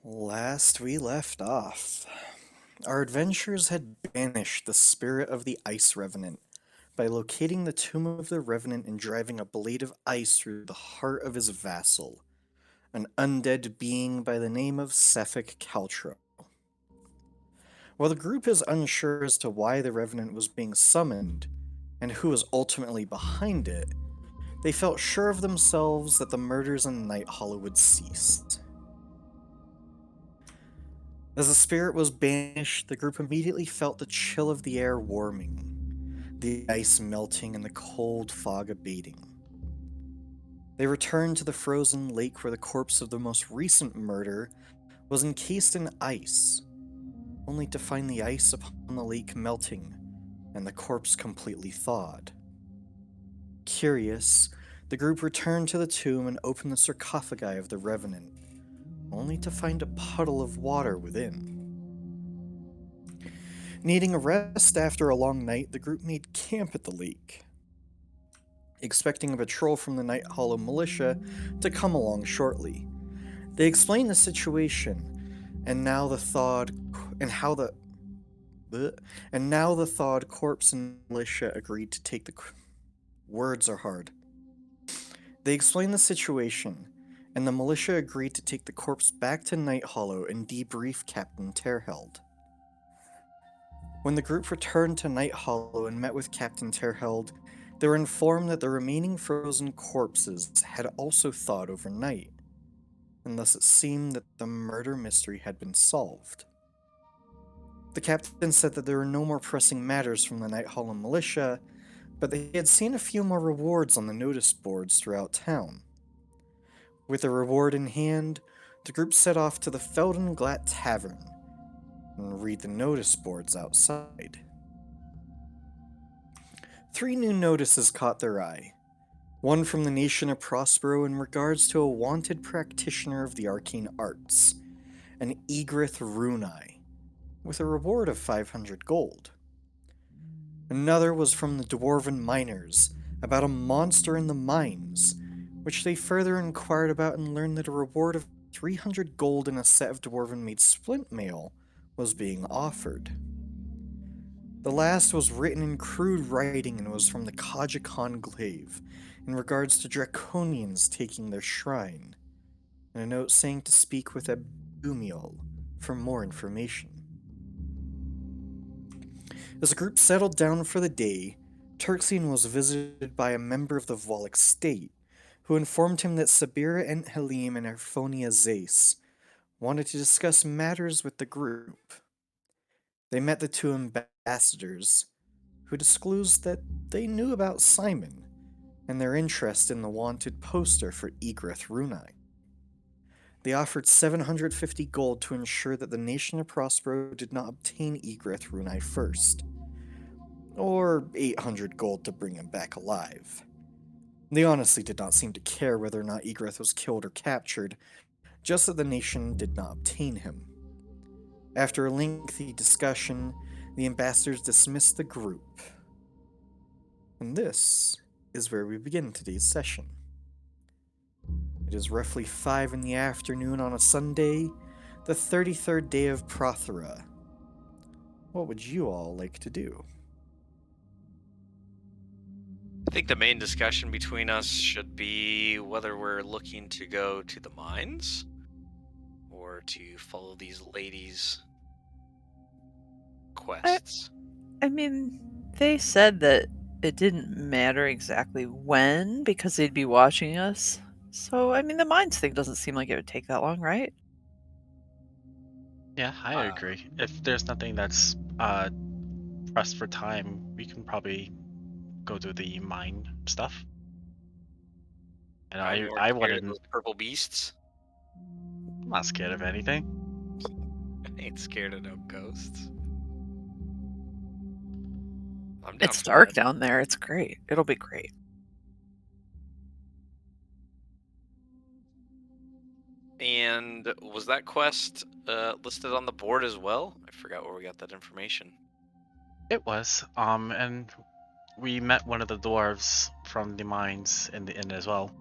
Last we left off, our adventurers had banished the spirit of the Ice Revenant by locating the tomb of the Revenant and driving a blade of ice through the heart of his vassal, an undead being by the name of Cephik Caltro. While the group is unsure as to why the Revenant was being summoned and who was ultimately behind it, they felt sure of themselves that the murders in Night Hollow would cease. As the spirit was banished, the group immediately felt the chill of the air warming, the ice melting, and the cold fog abating. They returned to the frozen lake where the corpse of the most recent murder was encased in ice, only to find the ice upon the lake melting and the corpse completely thawed. Curious, the group returned to the tomb and opened the sarcophagi of the Revenant, only to find a puddle of water within. Needing a rest after a long night, the group made camp at the lake, expecting a patrol from the Night Hollow militia to come along shortly. They explained the situation, and now the thawed corpse and militia agreed to take the words are hard. They explained the situation, and the militia agreed to take the corpse back to Night Hollow and debrief Captain Terheld. When the group returned to Night Hollow and met with Captain Terheld, they were informed that the remaining frozen corpses had also thawed overnight, and thus it seemed that the murder mystery had been solved. The captain said that there were no more pressing matters from the Night Hollow militia, but they had seen a few more rewards on the notice boards throughout town. With the reward in hand, the group set off to the Feldenglatt Tavern and read the notice boards outside. 3 new notices caught their eye. One from the nation of Prospero in regards to a wanted practitioner of the arcane arts, an Egrith Runai, with a reward of 500 gold. Another was from the Dwarven miners about a monster in the mines, which they further inquired about and learned that a reward of 300 gold and a set of Dwarven-made splint mail was being offered. The last was written in crude writing and was from the Kaja Conclave in regards to Draconians taking their shrine, and a note saying to speak with Abumiel for more information. As the group settled down for the day, Turxian was visited by a member of the Volok state, who informed him that Sabira Ent Halim and Erphonia Zace wanted to discuss matters with the group. They met the 2 ambassadors, who disclosed that they knew about Simon and their interest in the wanted poster for Egrith Runai. They offered 750 gold to ensure that the nation of Prospero did not obtain Egrith Runai first, or 800 gold to bring him back alive. They honestly did not seem to care whether or not Egrith was killed or captured, just that the nation did not obtain him. After a lengthy discussion, the ambassadors dismissed the group. And this is where we begin today's session. It is roughly 5 in the afternoon on a Sunday, the 33rd day of Prothera. What would you all like to do? I think the main discussion between us should be whether we're looking to go to the mines or to follow these ladies' quests. I mean, they said that it didn't matter exactly when because they'd be watching us. So, I mean, the mines thing doesn't seem like it would take that long, right? Yeah, I agree. If there's nothing that's pressed for time, we can probably go do the mine stuff. And I'm more I scared of wouldn't. those purple beasts. I'm not scared of anything. I ain't scared of no ghosts. I'm down It's for dark that. down there. It's great. It'll be great. And was that quest listed on the board as well? I forgot where we got that information. It was. And we met one of the dwarves from the mines in the inn as well.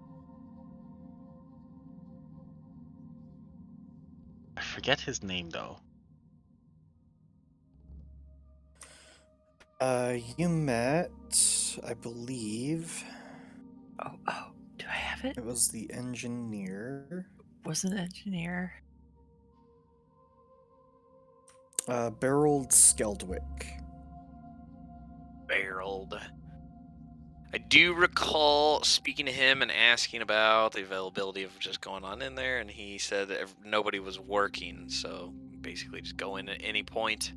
forget his name though. You met, I believe, Oh, do I have it? it was the engineer. Was an engineer. Berold Skeldwick. Barreled. I do recall speaking to him and asking about the availability of just going on in there, and he said that nobody was working, so basically just go in at any point.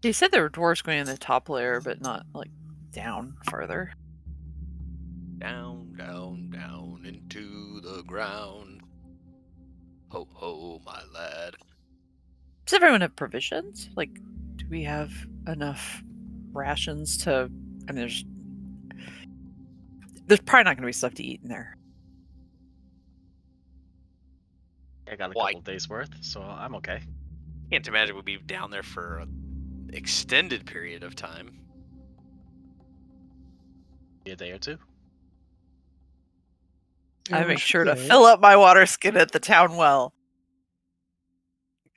He said there were dwarves going in the top layer, but not like down farther. Down, down, down into the ground. Ho, ho, my lad. Does everyone have provisions? Like, do we have enough rations to? I mean, there's probably not going to be stuff to eat in there. I got a Why? couple days worth, so I'm okay. Can't imagine we'd be down there for an extended period of time. Be a day or two. I Oh, make sure to shit. fill up my water skin at the town well.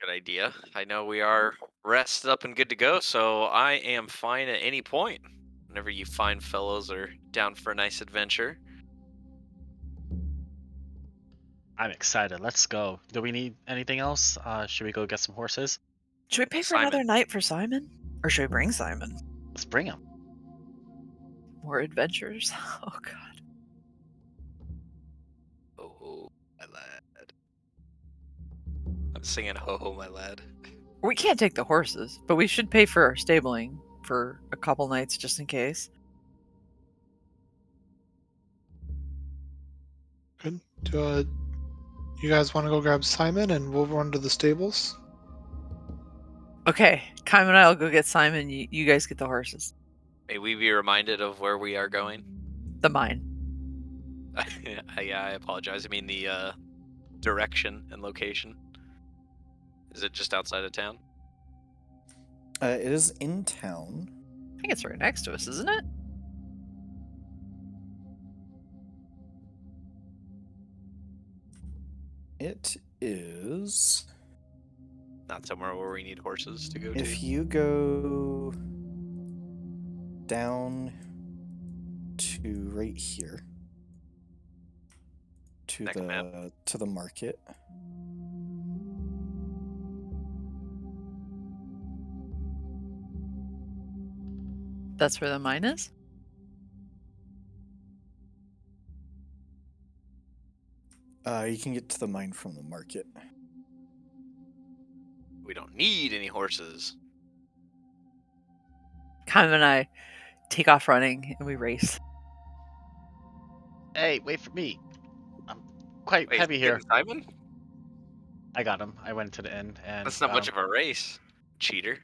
Good idea. I know we are rested up and good to go, so I am fine at any point. Whenever you fine fellows are down for a nice adventure. I'm excited. Let's go. Do we need anything else? Should we go get some horses? Should we pay for Simon. another night for Simon? Or should we bring Simon? Let's bring him. More adventures? Oh, God. Ho ho, my lad. I'm singing ho ho, my lad. We can't take the horses, but we should pay for our stabling for a couple nights just in case. Good. You guys want to go grab Simon and we'll run to the stables? Okay, Kyle and I will go get Simon. You guys get the horses. May we be reminded of where we are going? The mine. Yeah, I apologize. I mean the direction and location. Is it just outside of town? It is in town. I think it's right next to us, isn't it? It is. Not somewhere where we need horses to go to. If you go down to right here to Next map. the market. That's where the mine is? You can get to the mine from the market. We don't need any horses. Kyle and I take off running and we race. Hey, wait for me. I'm quite Wait, heavy is it here. getting Simon? I got him. I went to the inn and That's not much of a race, cheater.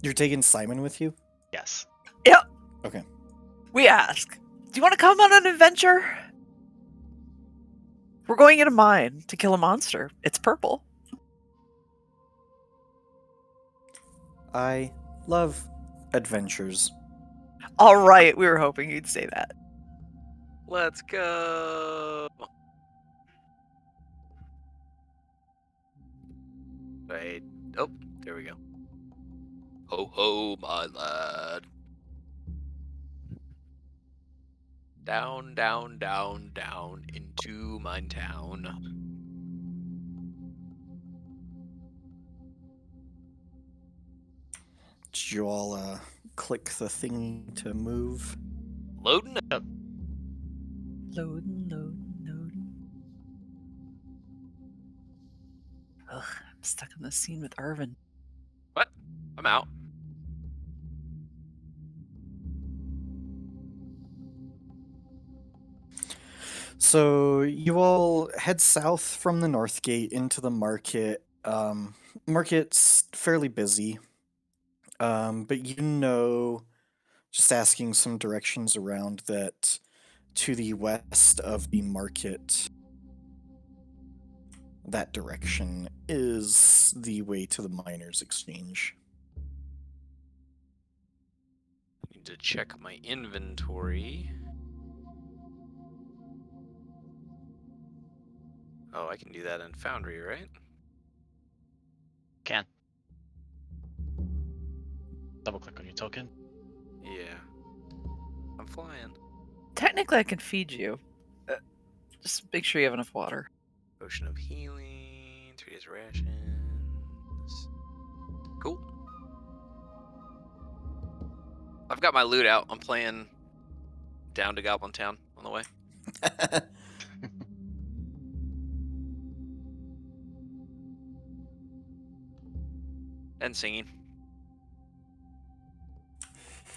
You're taking Simon with you? yes. Yep. Okay. We ask, do you want to come on an adventure? We're going in a mine to kill a monster. It's purple. I love adventures. All right, we were hoping you'd say that. Let's go. Wait. Oh, there we go. Ho ho, my lad. Down, down, down, down into mine town. Did you all click the thing to move? Loading up. Loading, loading, loading. Ugh, I'm stuck in the scene with Irvin. What? I'm out. So you all head south from the North Gate into the market. Market's fairly busy, but you know, just asking some directions around, that to the west of the market, that direction is the way to the Miners' Exchange. Need to check my inventory. Oh, I can do that in Foundry, right? Can. Double click on your token. Yeah. I'm flying. Technically, I can feed you. Just make sure you have enough water. Potion of healing, 3 days rations. Cool. I've got my loot out. I'm playing down to Goblin Town on the way. And singing.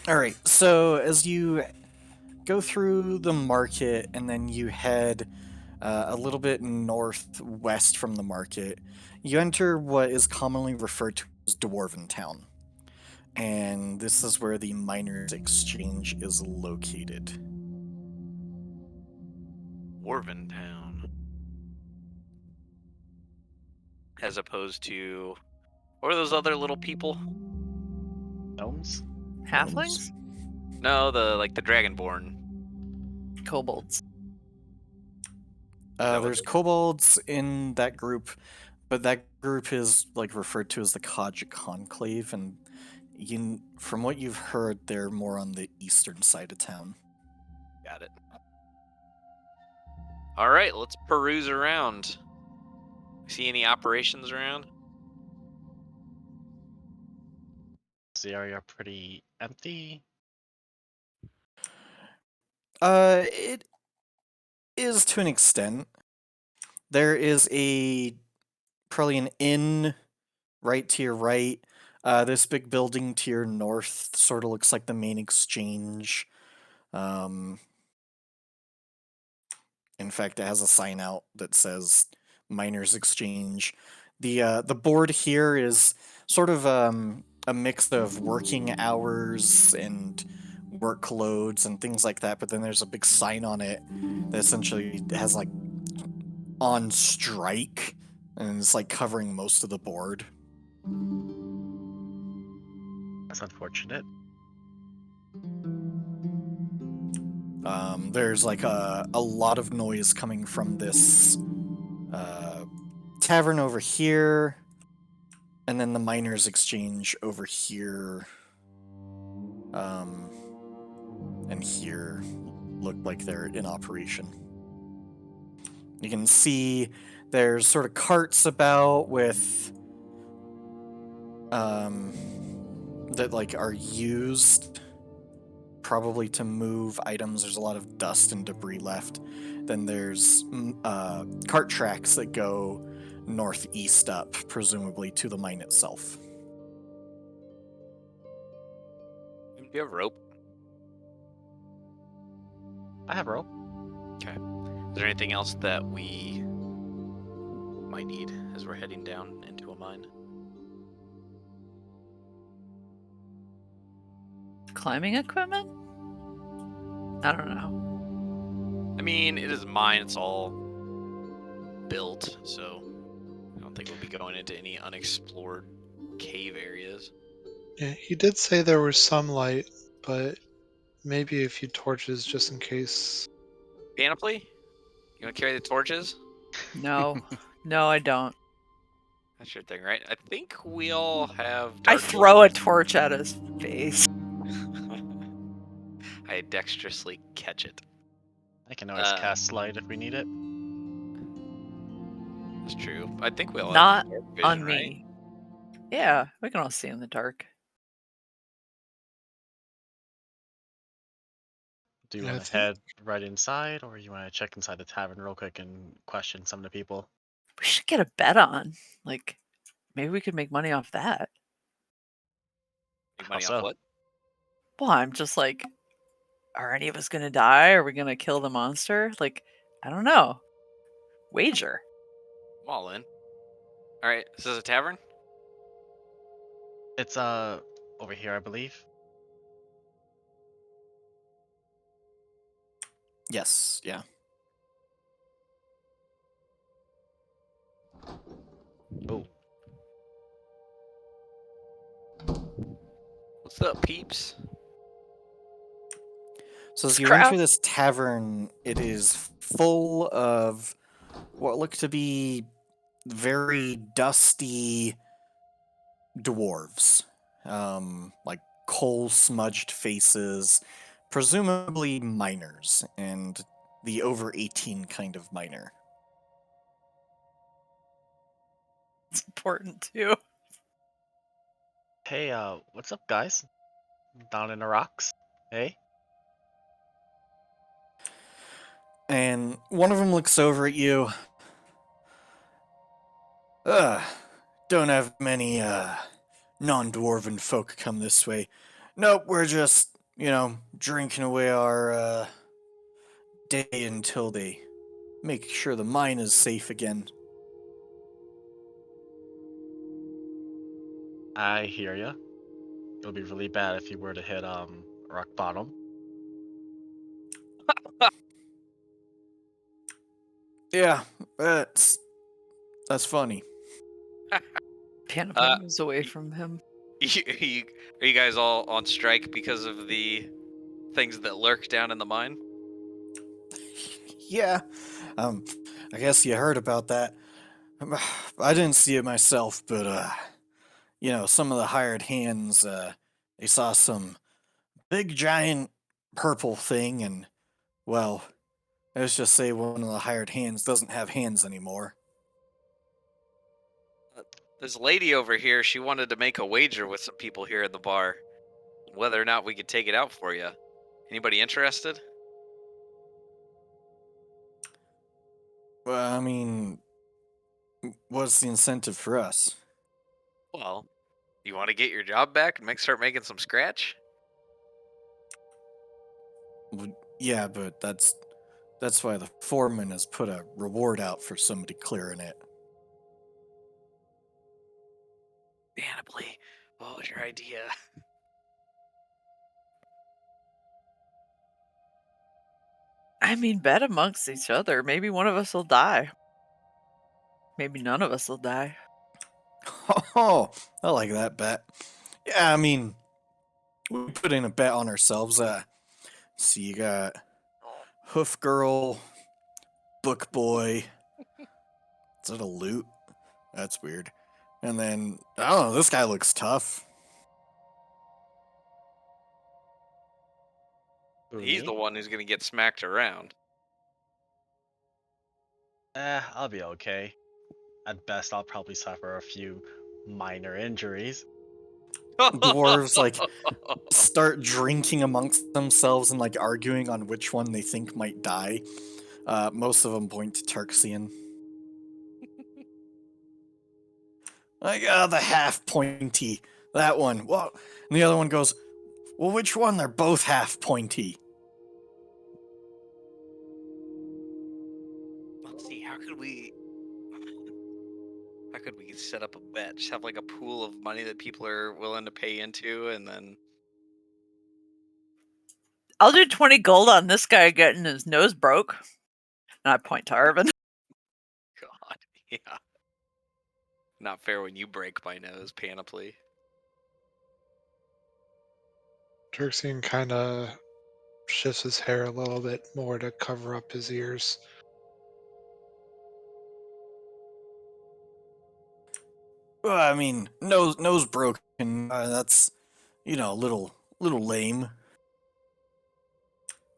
All right, so as you go through the market and then you head a little bit northwest from the market, you enter what is commonly referred to as Dwarven Town. And this is where the Miners' Exchange is located. Dwarven Town. As opposed to... What are those other little people? Gnomes? Halflings? No, the Dragonborn. Kobolds. that what There's kobolds in that group, but that group is like referred to as the Kaj Conclave, and from what you've heard, they're more on the eastern side of town. Got it. All right, let's peruse around. See any operations around? Is the area pretty empty? It is to an extent. There is probably an inn right to your right. This big building to your north sort of looks like the main exchange. In fact, it has a sign out that says Miners' Exchange. The board here is sort of a mix of working hours and workloads and things like that, but then there's a big sign on it that essentially has like on strike, and it's like covering most of the board. That's unfortunate. There's like a lot of noise coming from this tavern over here, and then the Miners' Exchange over here, and here look like they're in operation. You can see there's sort of carts about with that like are used probably to move items. There's a lot of dust and debris left. Then there's cart tracks that go northeast up, presumably to the mine itself. Do you have rope? I have rope. Okay. Is there anything else that we might need as we're heading down into a mine? Climbing equipment? I don't know. I mean, it is a mine. It's all built, so I don't think we'll be going into any unexplored cave areas. Yeah, he did say there was some light, but maybe a few torches just in case. Panoply? You want to carry the torches? No. No, I don't. That's your thing, right? I think we all have. I dark throw a vision. torch at his face. I dexterously catch it. I can always cast light if we need it. That's true. I think we all Not have dark vision, on right? me. Yeah, we can all see in the dark. Do you Yeah, I want to think- head right inside, or you want to check inside the tavern real quick and question some of the people? We should get a bet on. Like, maybe we could make money off that. Make money How off so? what? Well, I'm just like, are any of us gonna die? Are we gonna kill the monster? Like, I don't know. Wager. I'm all in. All right, this is a tavern. It's over here, I believe. Yes, yeah. Oh, What's up, peeps? So as It's you crowd- enter this tavern, it is full of what look to be very dusty dwarves. Like coal smudged faces, presumably miners, and the over 18 kind of miner. It's important too. Hey, what's up, guys? Down in the rocks? Hey? And one of them looks over at you. Ugh, don't have many, non-dwarven folk come this way. Nope, we're just, drinking away our, day until they make sure the mine is safe again. I hear ya. It'll be really bad if you were to hit, rock bottom. Yeah, that's funny. Panoply moves away from him. Are you guys all on strike because of the things that lurk down in the mine? Yeah, I guess you heard about that. I didn't see it myself, but, some of the hired hands, they saw some big giant purple thing, and, well, let's just say one of the hired hands doesn't have hands anymore. This lady over here, she wanted to make a wager with some people here at the bar, whether or not we could take it out for you. Anybody interested? Well, I mean, what's the incentive for us? Well, you want to get your job back and start making some scratch? Yeah, but that's why the foreman has put a reward out for somebody clearing it. Panoply, what was your idea? I mean, bet amongst each other. Maybe one of us will die. Maybe none of us will die. Oh, I like that bet. Yeah, I mean, we put in a bet on ourselves. See, you got Hoof Girl, Book Boy. Is that a loot? That's weird. And then, I don't know, this guy looks tough. Who, He's me? the one who's going to get smacked around. I'll be okay. At best, I'll probably suffer a few minor injuries. Dwarves, like, start drinking amongst themselves and, like, arguing on which one they think might die. Most of them point to Tarxian. Like, the half pointy. That one. Well, and the other one goes, well, which one? They're both half pointy. Let's see, how could we set up a bet? Just have like a pool of money that people are willing to pay into, and then I'll do 20 gold on this guy getting his nose broke. And I point to Arvin. God, yeah. Not fair when you break my nose, Panoply. Dirksian kind of shifts his hair a little bit more to cover up his ears. Well, I mean, nose broken. That's, a little lame.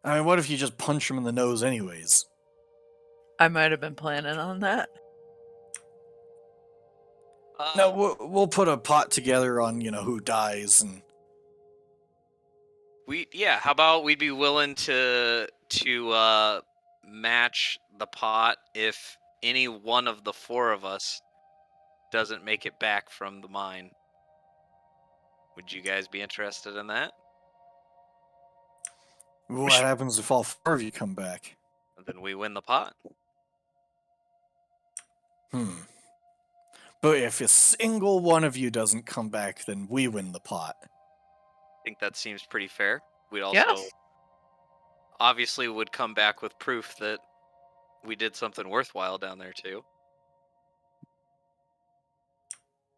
I mean, what if you just punch him in the nose anyways? I might have been planning on that. No, we'll put a pot together on, who dies, and How about we'd be willing to match the pot if any one of the four of us doesn't make it back from the mine. Would you guys be interested in that? what happens if all four of you come back? Then we win the pot. But if a single one of you doesn't come back, then we win the pot. I think that seems pretty fair. We'd also Yes. obviously would come back with proof that we did something worthwhile down there too.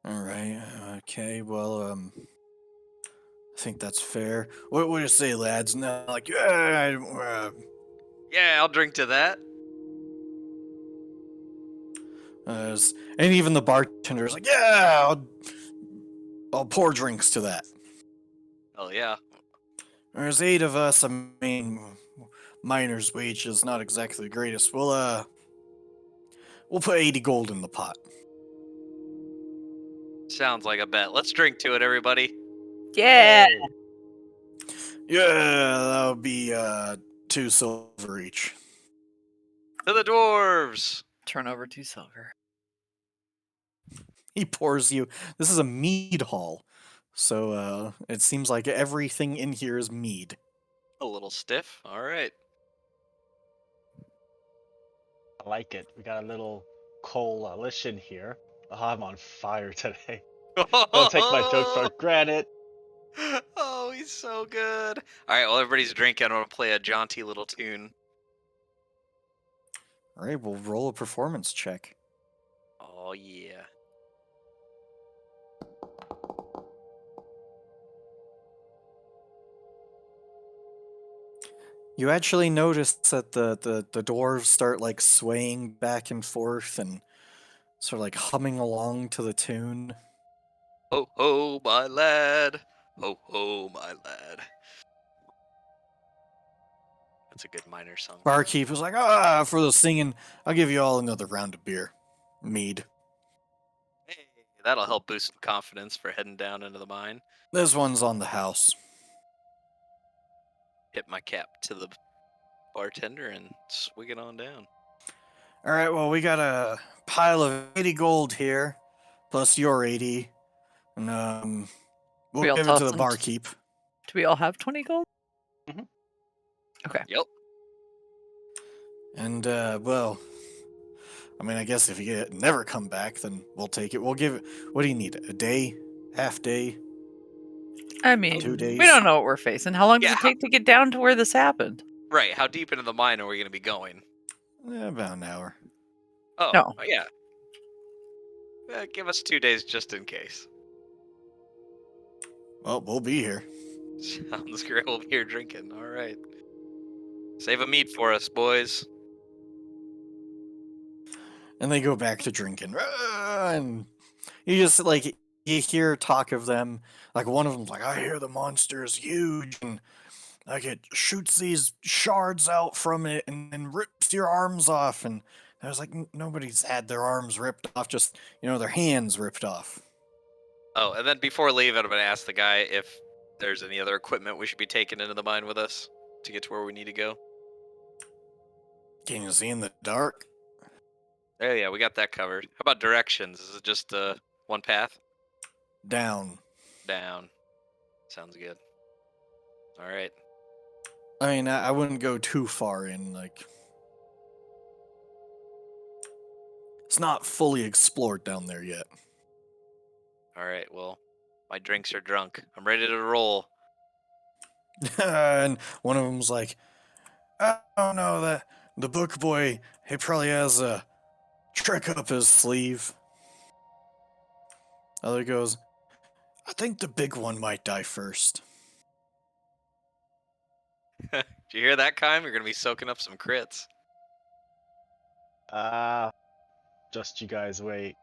All right. Okay. Well, I think that's fair. What do you say, lads? No, like, Yeah, I'll drink to that. And even the bartender's like, yeah, I'll pour drinks to that. Hell yeah. There's 8 of us. I mean, miner's wage is not exactly the greatest. We'll put 80 gold in the pot. Sounds like a bet. Let's drink to it, everybody. Yeah. Yeah, that'll be 2 silver each. To the dwarves. Turn over 2 silver. He pours you. This is a mead hall, so it seems like everything in here is mead. A little stiff. All right. I like it. We got a little coalition here. Oh, I'm on fire today. Don't take my joke for granted. Oh, he's so good. All right, well, everybody's drinking. I'm going to play a jaunty little tune. All right, we'll roll a performance check. Oh, yeah. You actually notice that the dwarves start like swaying back and forth and sort of like humming along to the tune. Ho, ho, my lad. Ho, ho, my lad. That's a good miner song. Barkeep was like, for the singing, I'll give you all another round of beer. Mead. Hey, that'll help boost some confidence for heading down into the mine. This one's on the house. Hit my cap to the bartender and swig it on down. All right, well, we got a pile of 80 gold here, plus your 80. And We we'll all give it to toss the them. barkeep. Do we all have 20 gold? Mhm. Okay. Yep. And well, I mean, I guess if you never come back, then we'll take it. We'll give it. What do you need? A day? Half day? I mean, 2 days? we don't know what we're facing. How long does Yeah, it take to get down to where this happened? Right, how deep into the mine are we going to be going? About an hour. Oh, No. yeah. Give us 2 days just in case. Well, we'll be here. Sounds great. We'll be here drinking. All right. Save a meat for us, boys. And they go back to drinking. And you just like you hear talk of them. Like one of them's like, I hear the monster is huge, and like it shoots these shards out from it, and then rips your arms off. And I was like, nobody's had their arms ripped off, just their hands ripped off. Oh, and then before leaving, I'm going to ask the guy if there's any other equipment we should be taking into the mine with us to get to where we need to go. Can you see in the dark? Oh, yeah, we got that covered. How about directions? Is it just one path? Down. Down. Sounds good. All right. I mean, I wouldn't go too far in. Like, it's not fully explored down there yet. All right, well, my drinks are drunk. I'm ready to roll. And one of them's like, I don't know, that the book boy, he probably has a trick up his sleeve. Other goes, I think the big one might die first. Did you hear that, Kime? You're going to be soaking up some crits. Just you guys wait.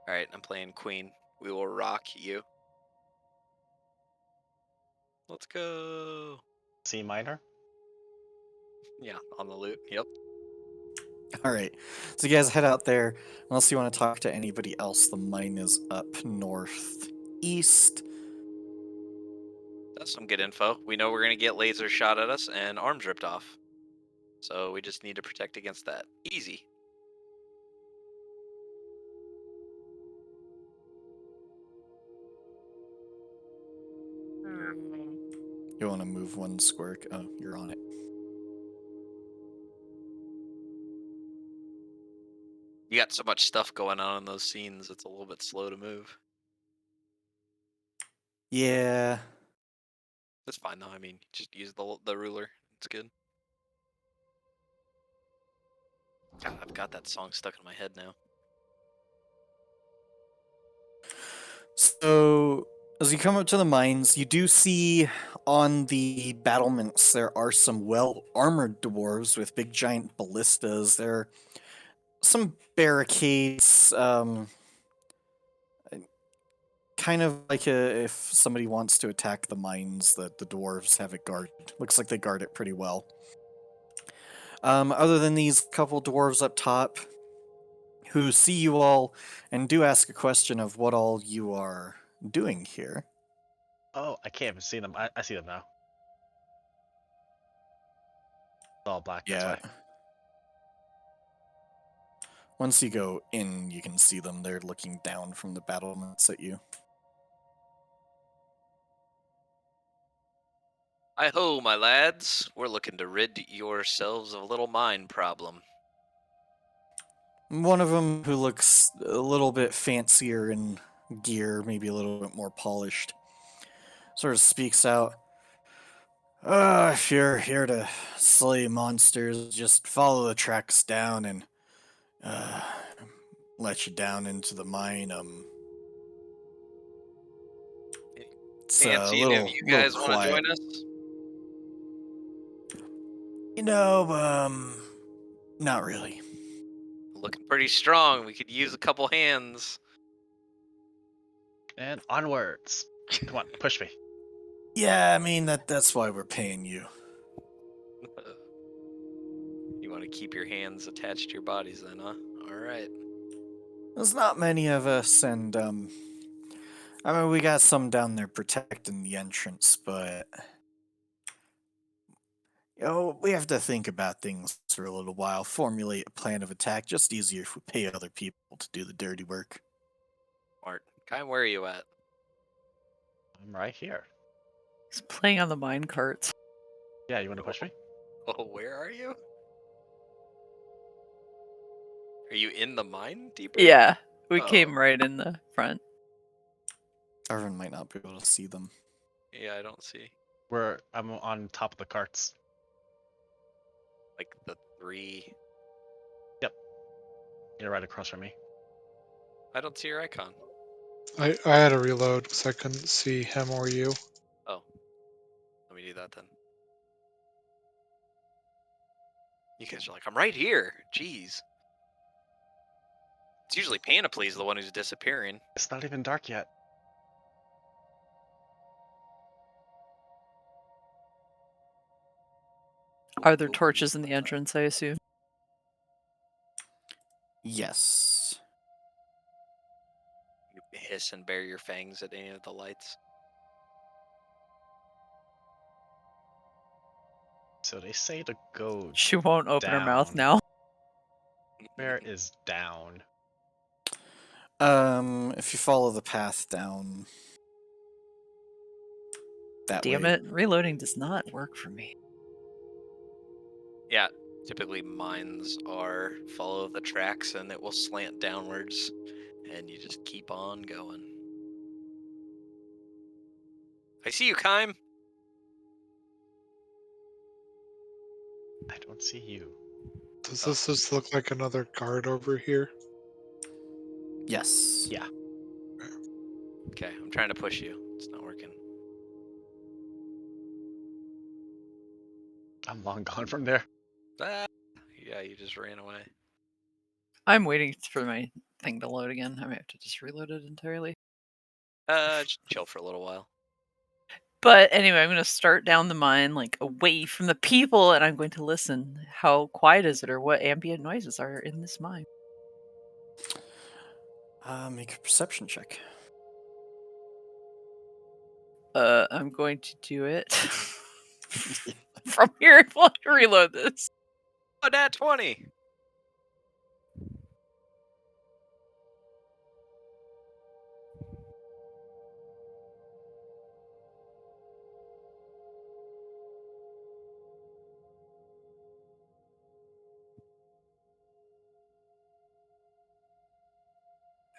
All right, I'm playing Queen. We will rock you. Let's go. C minor. Yeah, on the loot. Yep. All right, so you guys head out there. Unless you want to talk to anybody else, the mine is up northeast. That's some good info. We know we're going to get laser shot at us and arms ripped off. So we just need to protect against that. Easy. You want to move one square? Oh, you're on it. You got so much stuff going on in those scenes, it's a little bit slow to move. Yeah. That's fine though. I mean, just use the ruler. It's good. God, I've got that song stuck in my head now. So As you come up to the mines, you do see on the battlements there are some well-armored dwarves with big giant ballistas. There are some barricades, kind of like if somebody wants to attack the mines, that the dwarves have it guarded. Looks like they guard it pretty well. Other than these couple dwarves up top, who see you all and do ask a question of what all you are doing here. Oh, I can't even see them. I see them now. It's all black, that's Yeah. why. Once you go in, you can see them. They're looking down from the battlements at you. Hi ho, my lads. We're looking to rid yourselves of a little mine problem. One of them, who looks a little bit fancier in gear, maybe a little bit more polished, sort of speaks out. If you're here to slay monsters, just follow the tracks down and uh, let you down into the mine. It's a Fancy any of little you guys want to quiet. join us? You know, not really. Looking pretty strong. We could use a couple hands. And onwards. Come on, push me. Yeah, I mean that's why we're paying you. You want to keep your hands attached to your bodies then, huh? Alright. There's not many of us, and I mean we got some down there protecting the entrance, but we have to think about things for a little while, formulate a plan of attack. Just easier if we pay other people to do the dirty work. Smart. Kind, where are you at? I'm right here. He's playing on the mine carts. Yeah, you want to push me? Oh, where are you? Are you in the mine, deeper? Yeah, we Oh. came right in the front. Arvin might not be able to see them. Yeah, I don't see. I'm on top of the carts. Like the 3. You're right across from me. I don't see your icon. I had to reload because I couldn't see him or you. Oh. Let me do that then. You guys are like, I'm right here. Jeez. It's usually Panoply's the one who's disappearing. It's not even dark yet. Are there torches in the entrance, I assume? Yes. You hiss and bare your fangs at any of the lights. So they say to go. She won't open her mouth Down. now. Where is down? If you follow the path down that Damn way. it, reloading does not work for me. Yeah, typically mines are follow the tracks and it will slant downwards and you just keep on going. I see you, Kime. I don't see you. Does this just look like another guard over here? Yes. Yeah. Okay, I'm trying to push you. It's not working. I'm long gone from there. Ah, yeah, you just ran away. I'm waiting for my thing to load again. I might have to just reload it entirely. Just chill for a little while. But anyway, I'm going to start down the mine, like away from the people, and I'm going to listen. How quiet is it, or what ambient noises are in this mine? Make a perception check. I'm going to do it from here while I reload this. Oh, nat 20.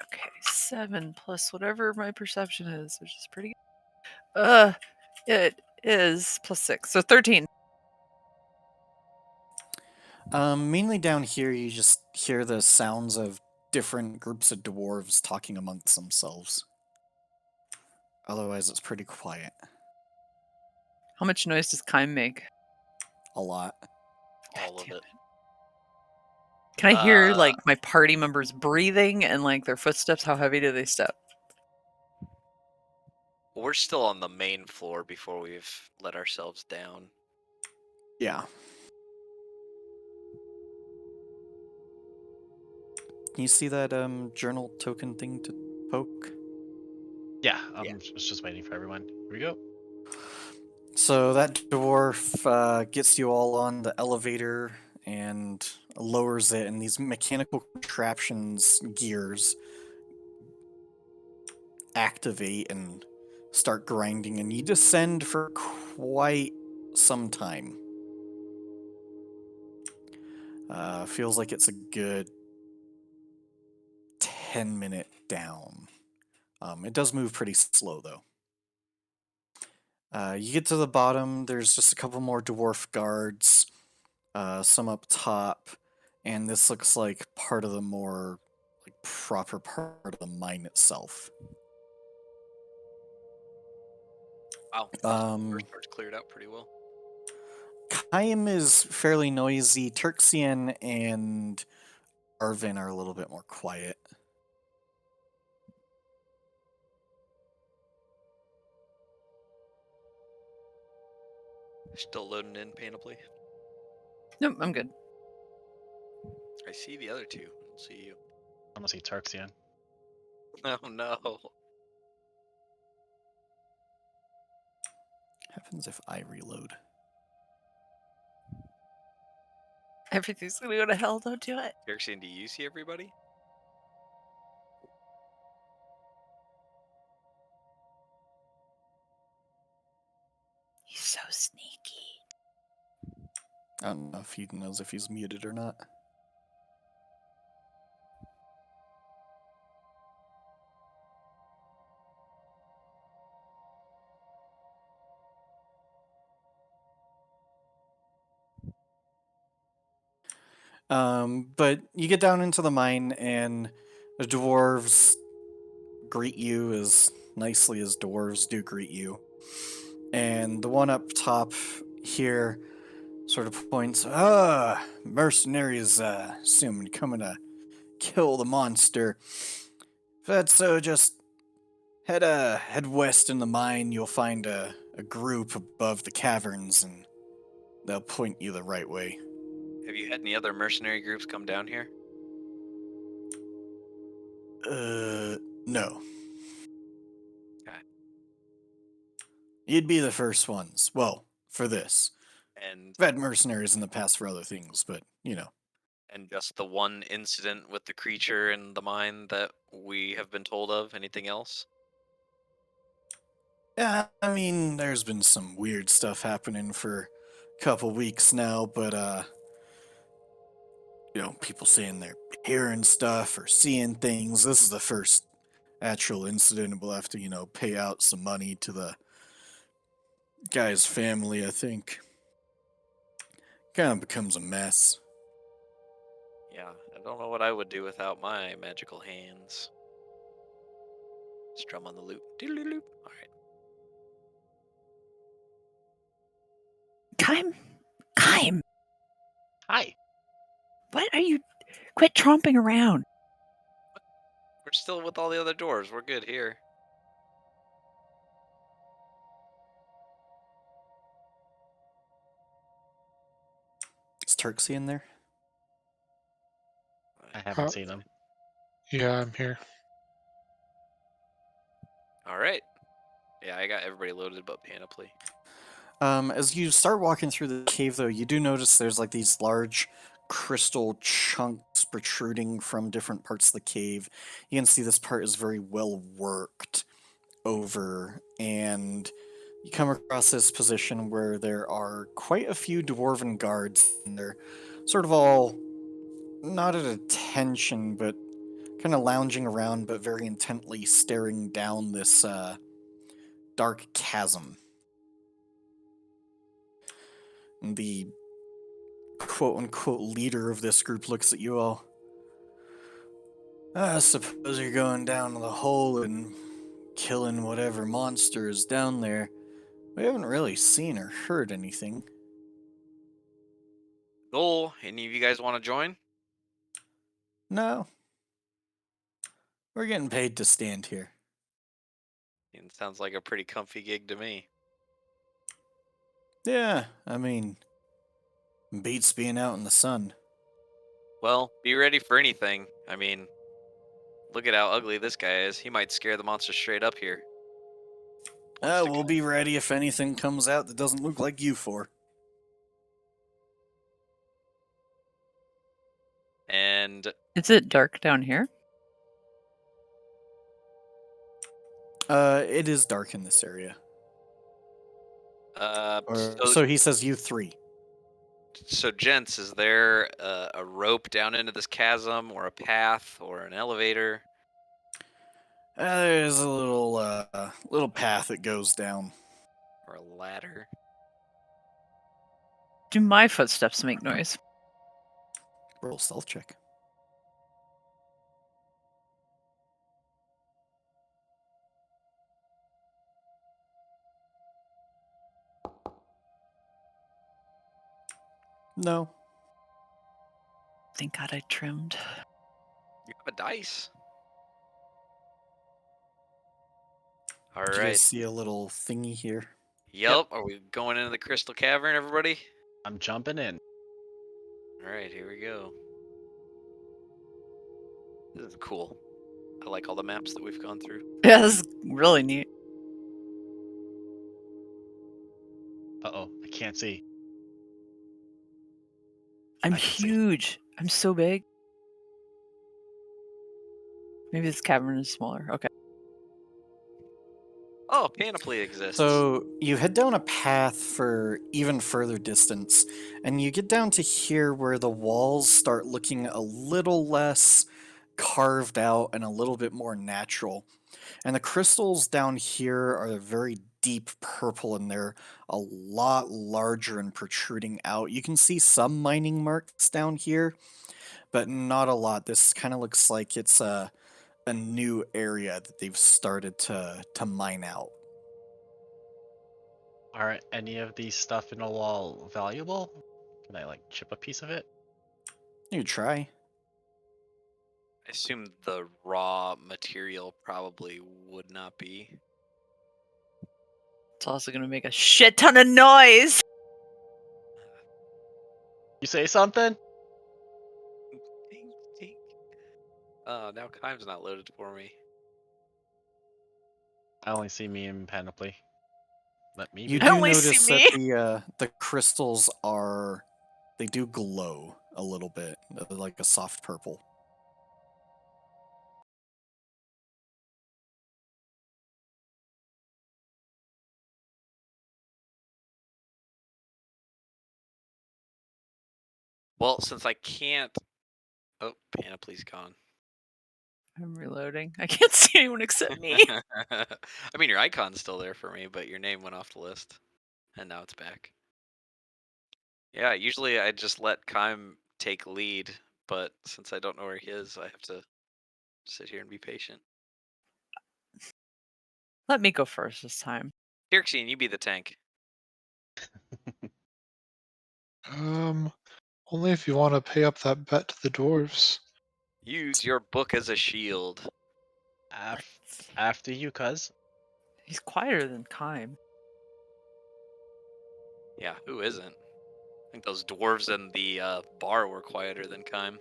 Okay, 7 plus whatever my perception is, which is pretty good. It is plus 6, so 13. Mainly down here, you just hear the sounds of different groups of dwarves talking amongst themselves. Otherwise, it's pretty quiet. How much noise does Kime make? A lot. All of damn it. Can I hear like my party members breathing and like their footsteps? How heavy do they step? We're still on the main floor before we've let ourselves down. Yeah. Can you see that journal token thing to poke? Yeah, Yeah. was just waiting for everyone. Here we go. So that dwarf gets you all on the elevator and lowers it, and these mechanical contraptions gears activate and start grinding, and you descend for quite some time. Feels like it's a good 10-minute down. It does move pretty slow, though. You get to the bottom, there's just a couple more dwarf guards, some up top, and this looks like part of the more like proper part of the mine itself. Wow. First part's cleared out pretty well. Chaim is fairly noisy. Turxian and Arvin are a little bit more quiet. Still loading in Panoply. Nope, I'm good. I see the other two. I don't see you. I'm gonna see Turxian. Oh no. Happens if I reload. Everything's gonna go to hell. Don't do it. Erickson, do you see everybody? He's so sneaky. I don't know if he knows if he's muted or not. But you get down into the mine, and the dwarves greet you as nicely as dwarves do greet you. And the one up top here sort of points, mercenaries, assumed coming to kill the monster. If that's so, just head west in the mine. You'll find a group above the caverns, and they'll point you the right way. Have you had any other mercenary groups come down here? No. Okay. You'd be the first ones. Well, for this. And I've had mercenaries in the past for other things, but, you know. and just the one incident with the creature in the mine that we have been told of. Anything else? Yeah, I mean, there's been some weird stuff happening for a couple weeks now, but, people saying they're hearing stuff or seeing things. This is the first actual incident, and we'll have to, pay out some money to the guy's family, I think. Kind of becomes a mess. Yeah, I don't know what I would do without my magical hands. Strum on the loop. Doodle-loop. All right. Kime, Hi. what are you? Quit tromping around. We're still with all the other doors. We're good here. Is Turksy in there? I haven't seen him. Yeah, I'm here. All right. Yeah, I got everybody loaded but Panoply. As you start walking through the cave, though, you do notice there's like these large crystal chunks protruding from different parts of the cave. You can see this part is very well worked over, and you come across this position where there are quite a few dwarven guards, and they're sort of all not at attention, but kind of lounging around, but very intently staring down this dark chasm. And the quote-unquote leader of this group looks at you all. I suppose you're going down to the hole and killing whatever monster is down there, we haven't really seen or heard anything. Cool. Any of you guys want to join? No. We're getting paid to stand here. It sounds like a pretty comfy gig to me. Yeah, I mean, beats being out in the sun. Well, be ready for anything. I mean, look at how ugly this guy is. He might scare the monster straight up here. Wants to We'll be ready if anything comes out that doesn't look like you four. And Is it dark down here? It is dark in this area. So he says you three. So, gents, is there a rope down into this chasm, or a path, or an elevator? There's a little path that goes down. Or a ladder? Do my footsteps make noise? Roll stealth check. No. Thank God I trimmed. You have a dice. All Do you right. guys see a little thingy here? Yep. Are we going into the crystal cavern, everybody? I'm jumping in. All right, here we go. This is cool. I like all the maps that we've gone through. Yeah, this is really neat. Uh-oh, I can't see. I'm I can see. huge. I'm so big. Maybe this cavern is smaller. Okay. Oh, panoply exists. So you head down a path for even further distance, and you get down to here where the walls start looking a little less carved out and a little bit more natural. And the crystals down here are very deep purple, and they're a lot larger and protruding out. You can see some mining marks down here, but not a lot. This kind of looks like it's a new area that they've started to mine out. Are any of these stuff in the wall valuable? Can I like chip a piece of it? You try. I assume the raw material probably would not be. It's also going to make a shit ton of noise. You say something? Ding, ding. Now Kime's not loaded for me. I only see me in panoply. Let me You be. I do only see notice me. that the crystals they do glow a little bit, they're like a soft purple. Well, since I can't. Oh, panoply's gone. I'm reloading. I can't see anyone except me. I mean, your icon's still there for me, but your name went off the list. And now it's back. Yeah, usually I just let Kime take lead, but since I don't know where he is, I have to sit here and be patient. Let me go first this time. Kirkshin, you be the tank. Only if you want to pay up that bet to the dwarves. Use your book as a shield. After you, cuz. He's quieter than Kime. Yeah, who isn't? I think those dwarves in the bar were quieter than Kime.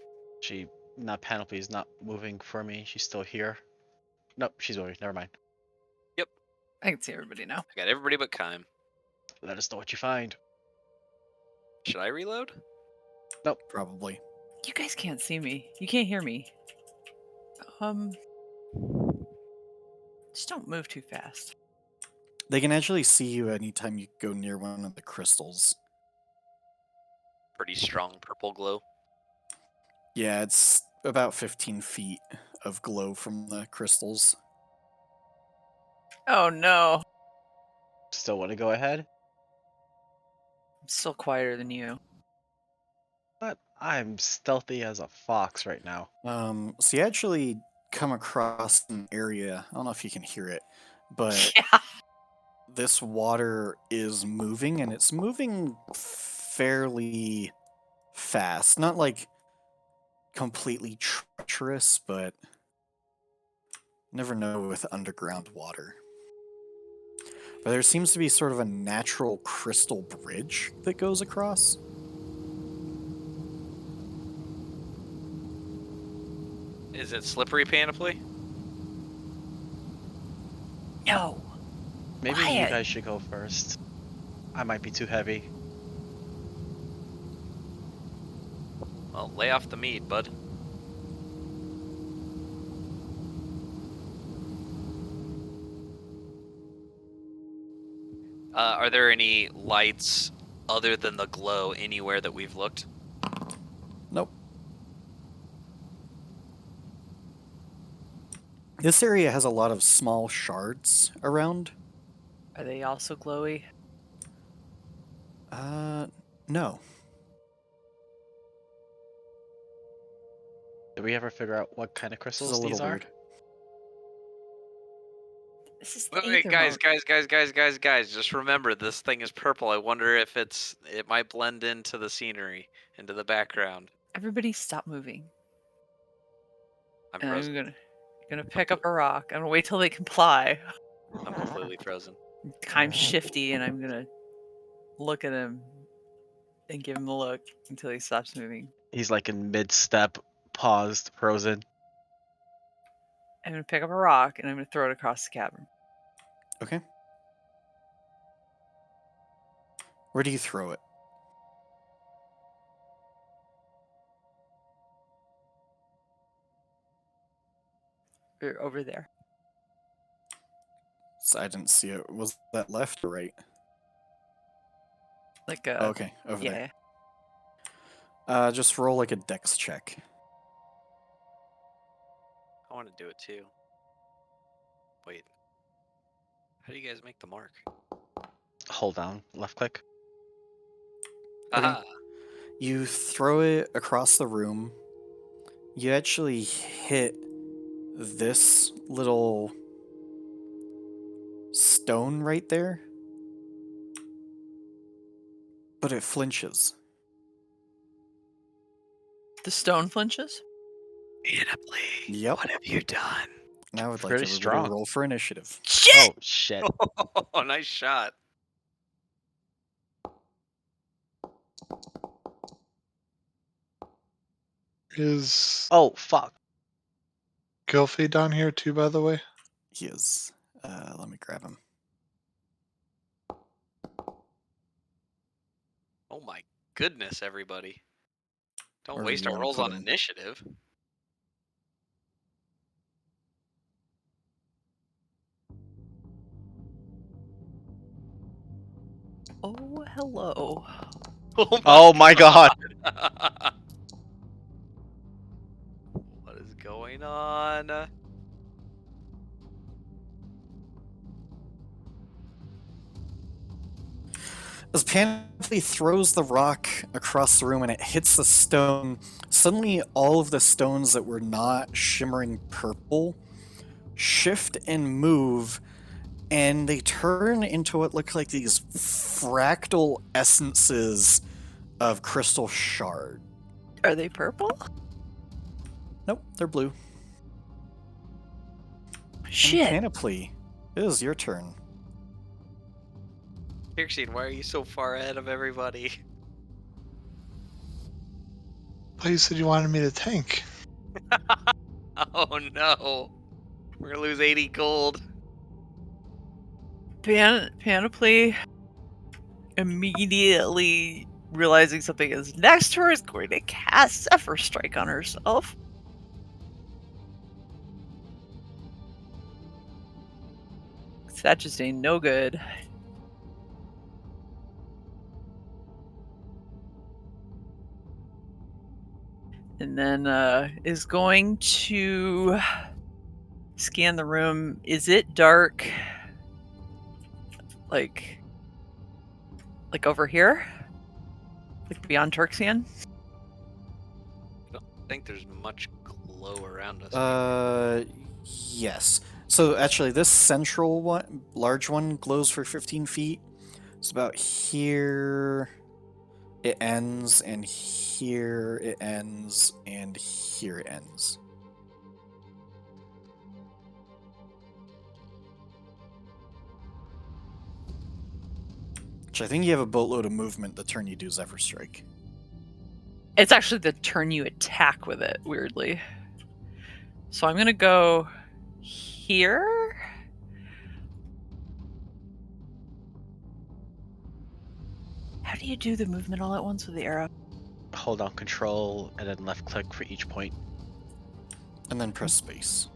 Panoply is not moving for me. She's still here. Nope, she's moving. Never mind. Yep, I can see everybody now. I got everybody but Kime. Let us know what you find. Should I reload? Nope. Probably. You guys can't see me. You can't hear me. Just don't move too fast. They can actually see you anytime you go near one of the crystals. Pretty strong purple glow. Yeah, it's about 15 feet of glow from the crystals. Oh no. Still want to go ahead? I'm still quieter than you. But I'm stealthy as a fox right now. So you actually come across an area. I don't know if you can hear it, but Yeah. this water is moving, and it's moving fairly fast. Not like completely treacherous, but never know with underground water. But there seems to be sort of a natural crystal bridge that goes across. Is it slippery panoply? No. Maybe you Quiet. guys should go first. I might be too heavy. Well, lay off the meat, bud. Are there any lights other than the glow anywhere that we've looked? Nope. This area has a lot of small shards around. Are they also glowy? No. Did we ever figure out what kind of This is a crystals little these are? weird. This is the Wait, Aetherkarst. guys! Just remember, this thing is purple. I wonder if it might blend into the scenery, into the background. Everybody stop moving. I'm And frozen. I'm gonna pick up a rock. I'm gonna wait till they comply. I'm completely frozen. I'm shifty, and I'm gonna look at him and give him a look until he stops moving. He's like in mid-step, paused, frozen. I'm gonna pick up a rock and I'm gonna throw it across the cavern. Okay. Where do you throw it? Over there. So I didn't see it. Was that left or right? Like Oh, okay, over yeah. there. Just roll like a dex check. I want to do it too. Wait. How do you guys make the mark? Hold down, left click. Okay. Aha! You throw it across the room. You actually hit this little stone right there, but it flinches. The stone flinches? Panoply, Yep. what have you done? And I would like Pretty everybody strong. to roll for initiative. Shit! Oh shit! Oh, nice shot. Is Oh fuck! Gilfy down here too, by the way? He is. Let me grab him. Oh my goodness, everybody. Don't Wherever waste you our wanna rolls put on him. initiative. Oh, hello. Oh my god! What is going on? As Panoply throws the rock across the room and it hits the stone, suddenly all of the stones that were not shimmering purple shift and move, and they turn into what look like these fractal essences of crystal shard. Are they purple? Nope, they're blue. Shit. And Panoply, it is your turn. Kirkseen, why are you so far ahead of everybody? Well, you said you wanted me to tank. Oh no. We're gonna lose 80 gold. Panoply, immediately realizing something is next to her, is going to cast Zephyr Strike on herself. That just ain't no good. And then is going to scan the room. Is it dark? Like over here? Like beyond Turxian? I don't think there's much glow around us. Yes. So actually, this central one, large one, glows for 15 feet. It's about here. It ends, and here it ends, and here it ends. Which I think you have a boatload of movement the turn you do Zephyr Strike. It's actually the turn you attack with it, weirdly. So I'm going to go here. How do you do the movement all at once with the arrow? Hold down control and then left click for each point. And then press space.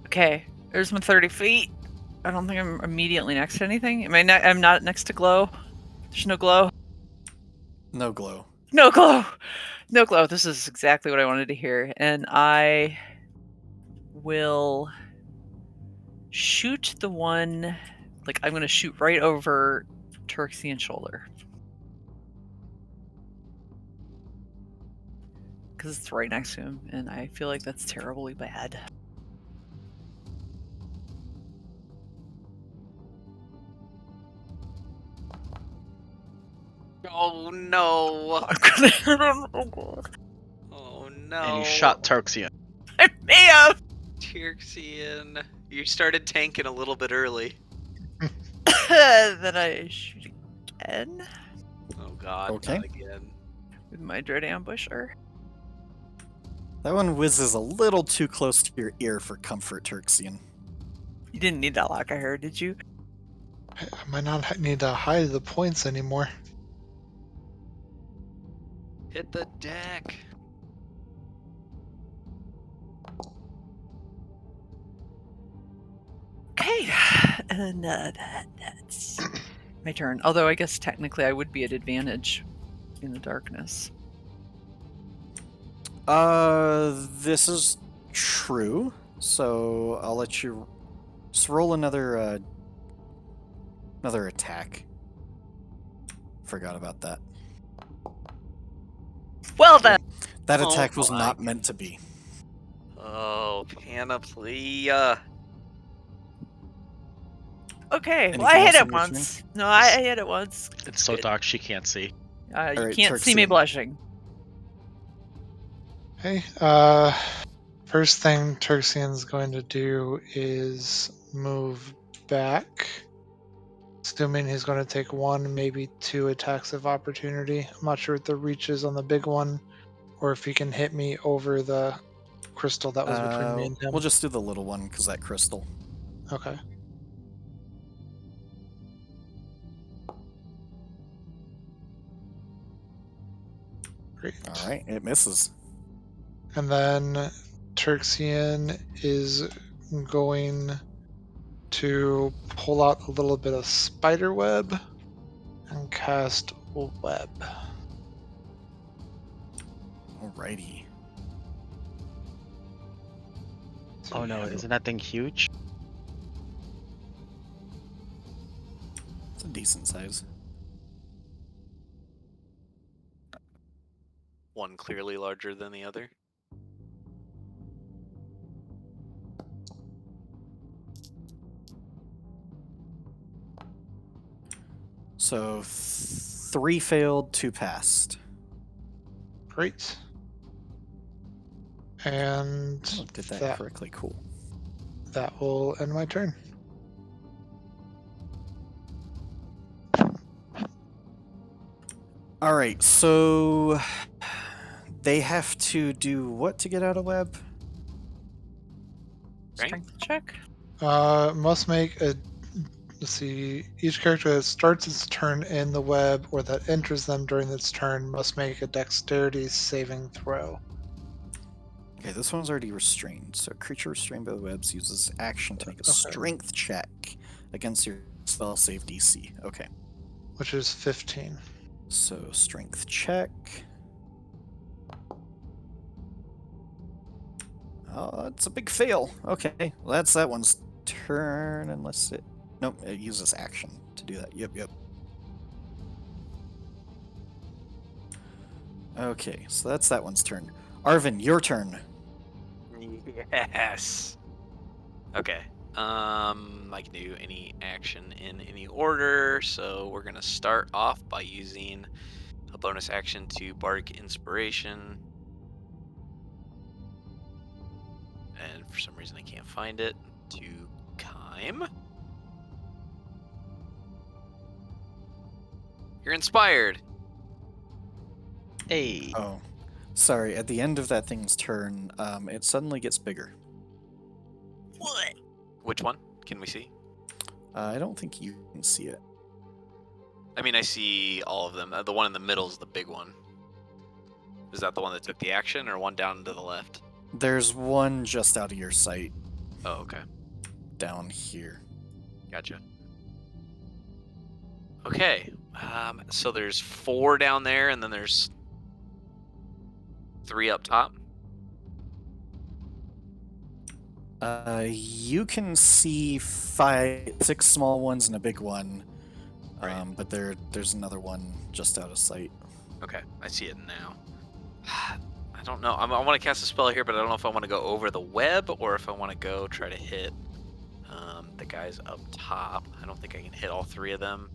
Okay, there's my 30 feet. I don't think I'm immediately next to anything. I'm not next to glow. There's no glow. No glow. No glow. No glow. This is exactly what I wanted to hear. And I will shoot the one, like I'm going to shoot right over Turxian's shoulder. Because it's right next to him, and I feel like that's terribly bad. Oh no! I'm gonna hit him. Oh god. Oh no! And you shot Turxian. I may have. Tirxian. You started tanking a little bit early. Then I shoot again Oh god, Okay. not again. with my Dread Ambusher. That one whizzes a little too close to your ear for comfort, Turxian. You didn't need that lock I heard, did you? I might not need to hide the points anymore. Hit the deck. Okay, and that's my turn. Although I guess technically I would be at advantage in the darkness. This is true. So I'll let you just roll another attack. Forgot about that. Well then. That Oh attack was my. not meant to be. Oh, Panoplia. Okay, Anything well I hit else it on your turn? once. No, I hit it once. It's so dark she can't see. You Alright, can't see me Turxian. blushing. Hey, first thing Turxian's going to do is move back. Assuming he's going to take one, maybe two attacks of opportunity. I'm not sure what the reach is on the big one, or if he can hit me over the crystal that was between me and him. We'll just do the little one because that crystal. Okay. Great. All right, it misses. And then Turxian is going to pull out a little bit of spider web and cast web. Alrighty. So Oh no, isn't that thing huge? It's a decent size. One clearly larger than the other. So 3 failed, 2 passed. Great. And Oh, did that that, correctly. Cool. that will end my turn. All right, so they have to do what to get out of web? Right? Strength check. Must make a. Let's see. Each character that starts its turn in the web or that enters them during its turn must make a dexterity saving throw. Okay, this one's already restrained. So a creature restrained by the webs uses action to make a Okay. strength check against your spell save DC. Okay, Which is 15. so strength check. Oh, it's a big fail. Okay, well, that's that one's turn unless it... Nope, it uses action to do that. Yep. Okay, so that's that one's turn. Arvin, your turn. Yes. Okay. I can do any action in any order, so we're gonna start off by using a bonus action to Bardic Inspiration. And for some reason I can't find it. To Kime. You're inspired. Hey. Oh, sorry. At the end of that thing's turn, it suddenly gets bigger. What? Which one? Can we see? I don't think you can see it. I mean, I see all of them. The one in the middle is the big one. Is that the one that took the action, or one down to the left? There's one just out of your sight Oh, okay. down here. Gotcha. Okay. So there's 4 down there, and then there's 3 up top. You can see 6 small ones and a big one. Right. But there's another one just out of sight. Okay, I see it now. I don't know. I want to cast a spell here, but I don't know if I want to go over the web or if I want to go try to hit the guys up top. I don't think I can hit all 3 of them.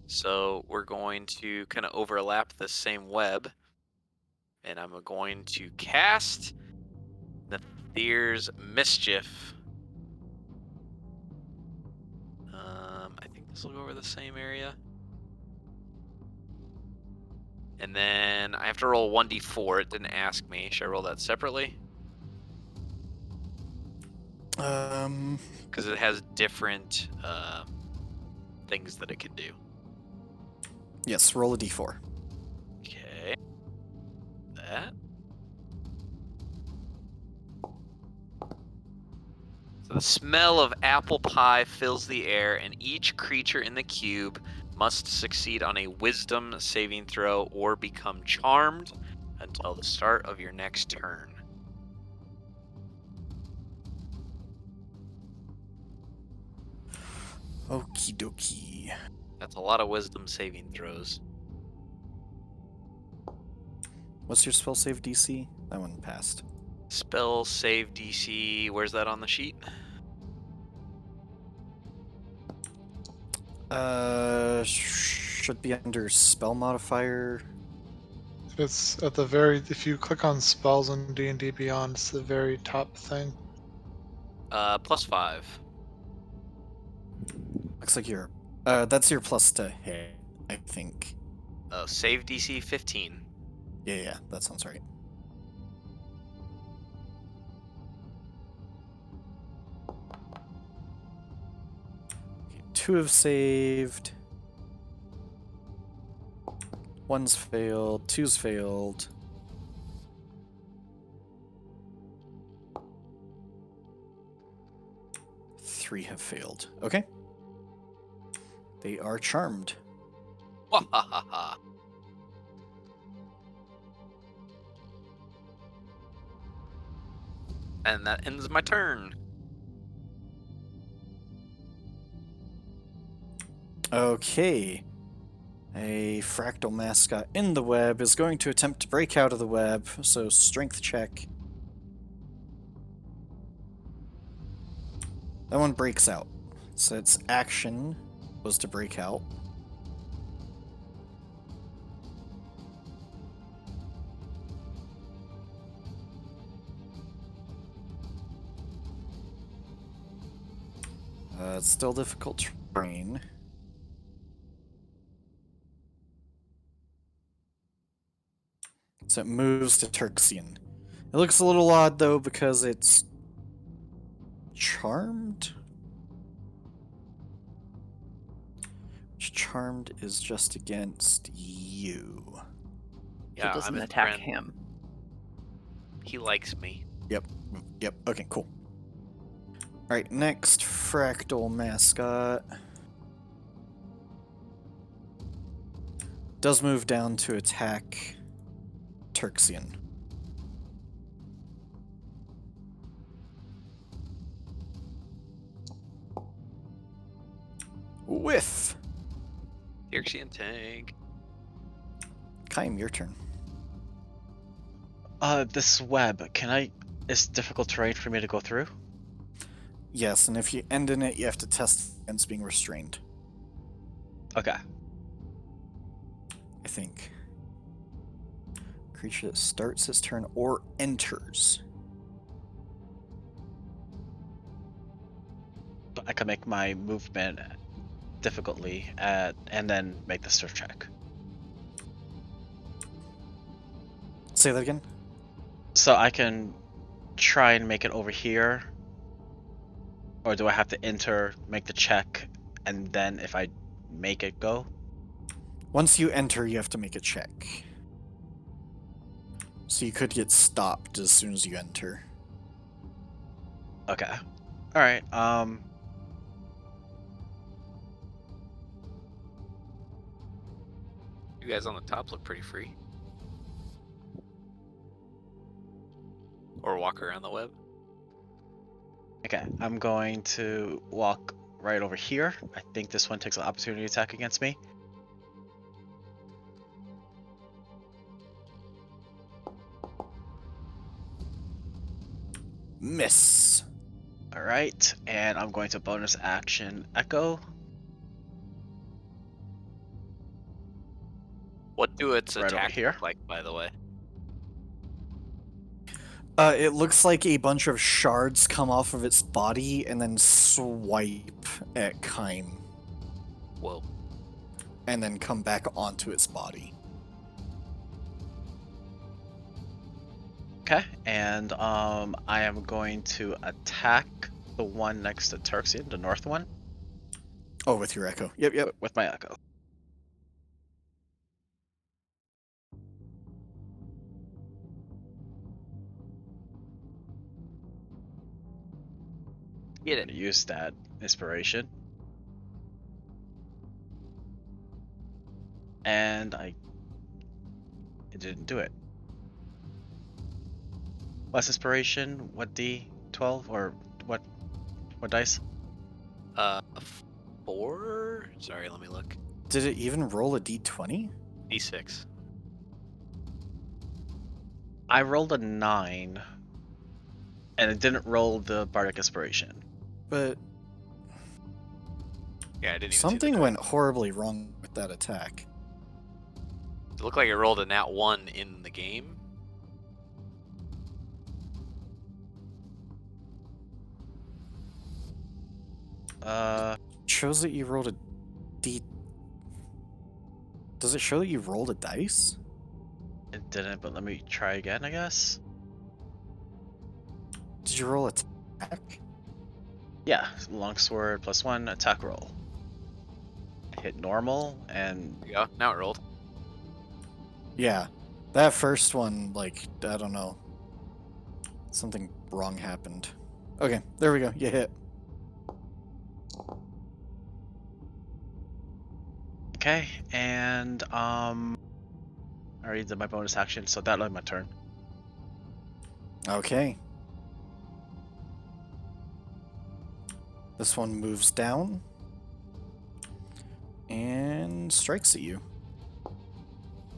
So we're going to kind of overlap the same web. And I'm going to cast Nathir's Mischief. I think this will go over the same area. And then I have to roll 1d4. It didn't ask me. Should I roll that separately? Because it has different things that it can do. Yes, roll a d4. Okay. That. So the smell of apple pie fills the air, and each creature in the cube must succeed on a wisdom saving throw or become charmed until the start of your next turn. Okie dokie. That's a lot of wisdom saving throws. What's your spell save DC? That one passed. Spell save DC, where's that on the sheet? Should be under spell modifier. It's at the very. If you click on spells in D&D Beyond, it's the very top thing. +5. Looks like you're. That's your plus to hit, I think. Save DC 15. Yeah, that sounds right. Okay, 2 have saved. 1's failed. 2's failed. Three have failed. Okay. They are charmed. Wahahaha. And that ends my turn. Okay. A fractal mascot in the web is going to attempt to break out of the web, so strength check. That one breaks out. So its action was to break out. It's still difficult terrain. So it moves to Turxian. It looks a little odd though because it's charmed. Which charmed is just against you. It doesn't I'm his attack friend. him. He likes me. Yep. Okay, cool. Alright, next fractal mascot. Does move down to attack Turxian. Whiff! Dirksy and Tank. Kaim, your turn. This web, is difficult terrain for me to go through? Yes, and if you end in it, you have to test against being restrained, Okay. I think. Creature that starts its turn or enters. But I can make my movement difficultly and then make the surf check. Say that again? So I can try and make it over here, or do I have to enter, make the check, and then if I make it go? Once you enter, you have to make a check. So you could get stopped as soon as you enter. Okay. Alright, You guys on the top look pretty free. Or walk around the web. okay, I'm going to walk right over here. I think this one takes an opportunity attack against me. Miss. Alright, and I'm going to bonus action Echo. What do its Right over attack here. look like, by the way? It looks like a bunch of shards come off of its body and then swipe at Kime, Whoa. and then come back onto its body. Okay, and I am going to attack the one next to Turxian, the north one, Oh, with your echo. Yep. with my Echo. Get I'm it. gonna use that inspiration. And it didn't do it. Less inspiration, what D12 or what dice? 4? Sorry, let me look. Did it even roll a d20? D6. I rolled a 9 and it didn't roll the bardic inspiration. But Yeah, I didn't even see something went horribly wrong with that attack. It looked like it rolled a nat 1 in the game. It shows that you rolled a d... Does it show that you rolled a dice? It didn't, but let me try again, I guess. Did you roll attack? Yeah, longsword +1 attack roll. I hit normal and There you go. Now it rolled. Yeah. That first one, like, I don't know. Something wrong happened. Okay, there we go. You hit. okay, and I already did my bonus action, so that led my turn. Okay. This one moves down and strikes at you.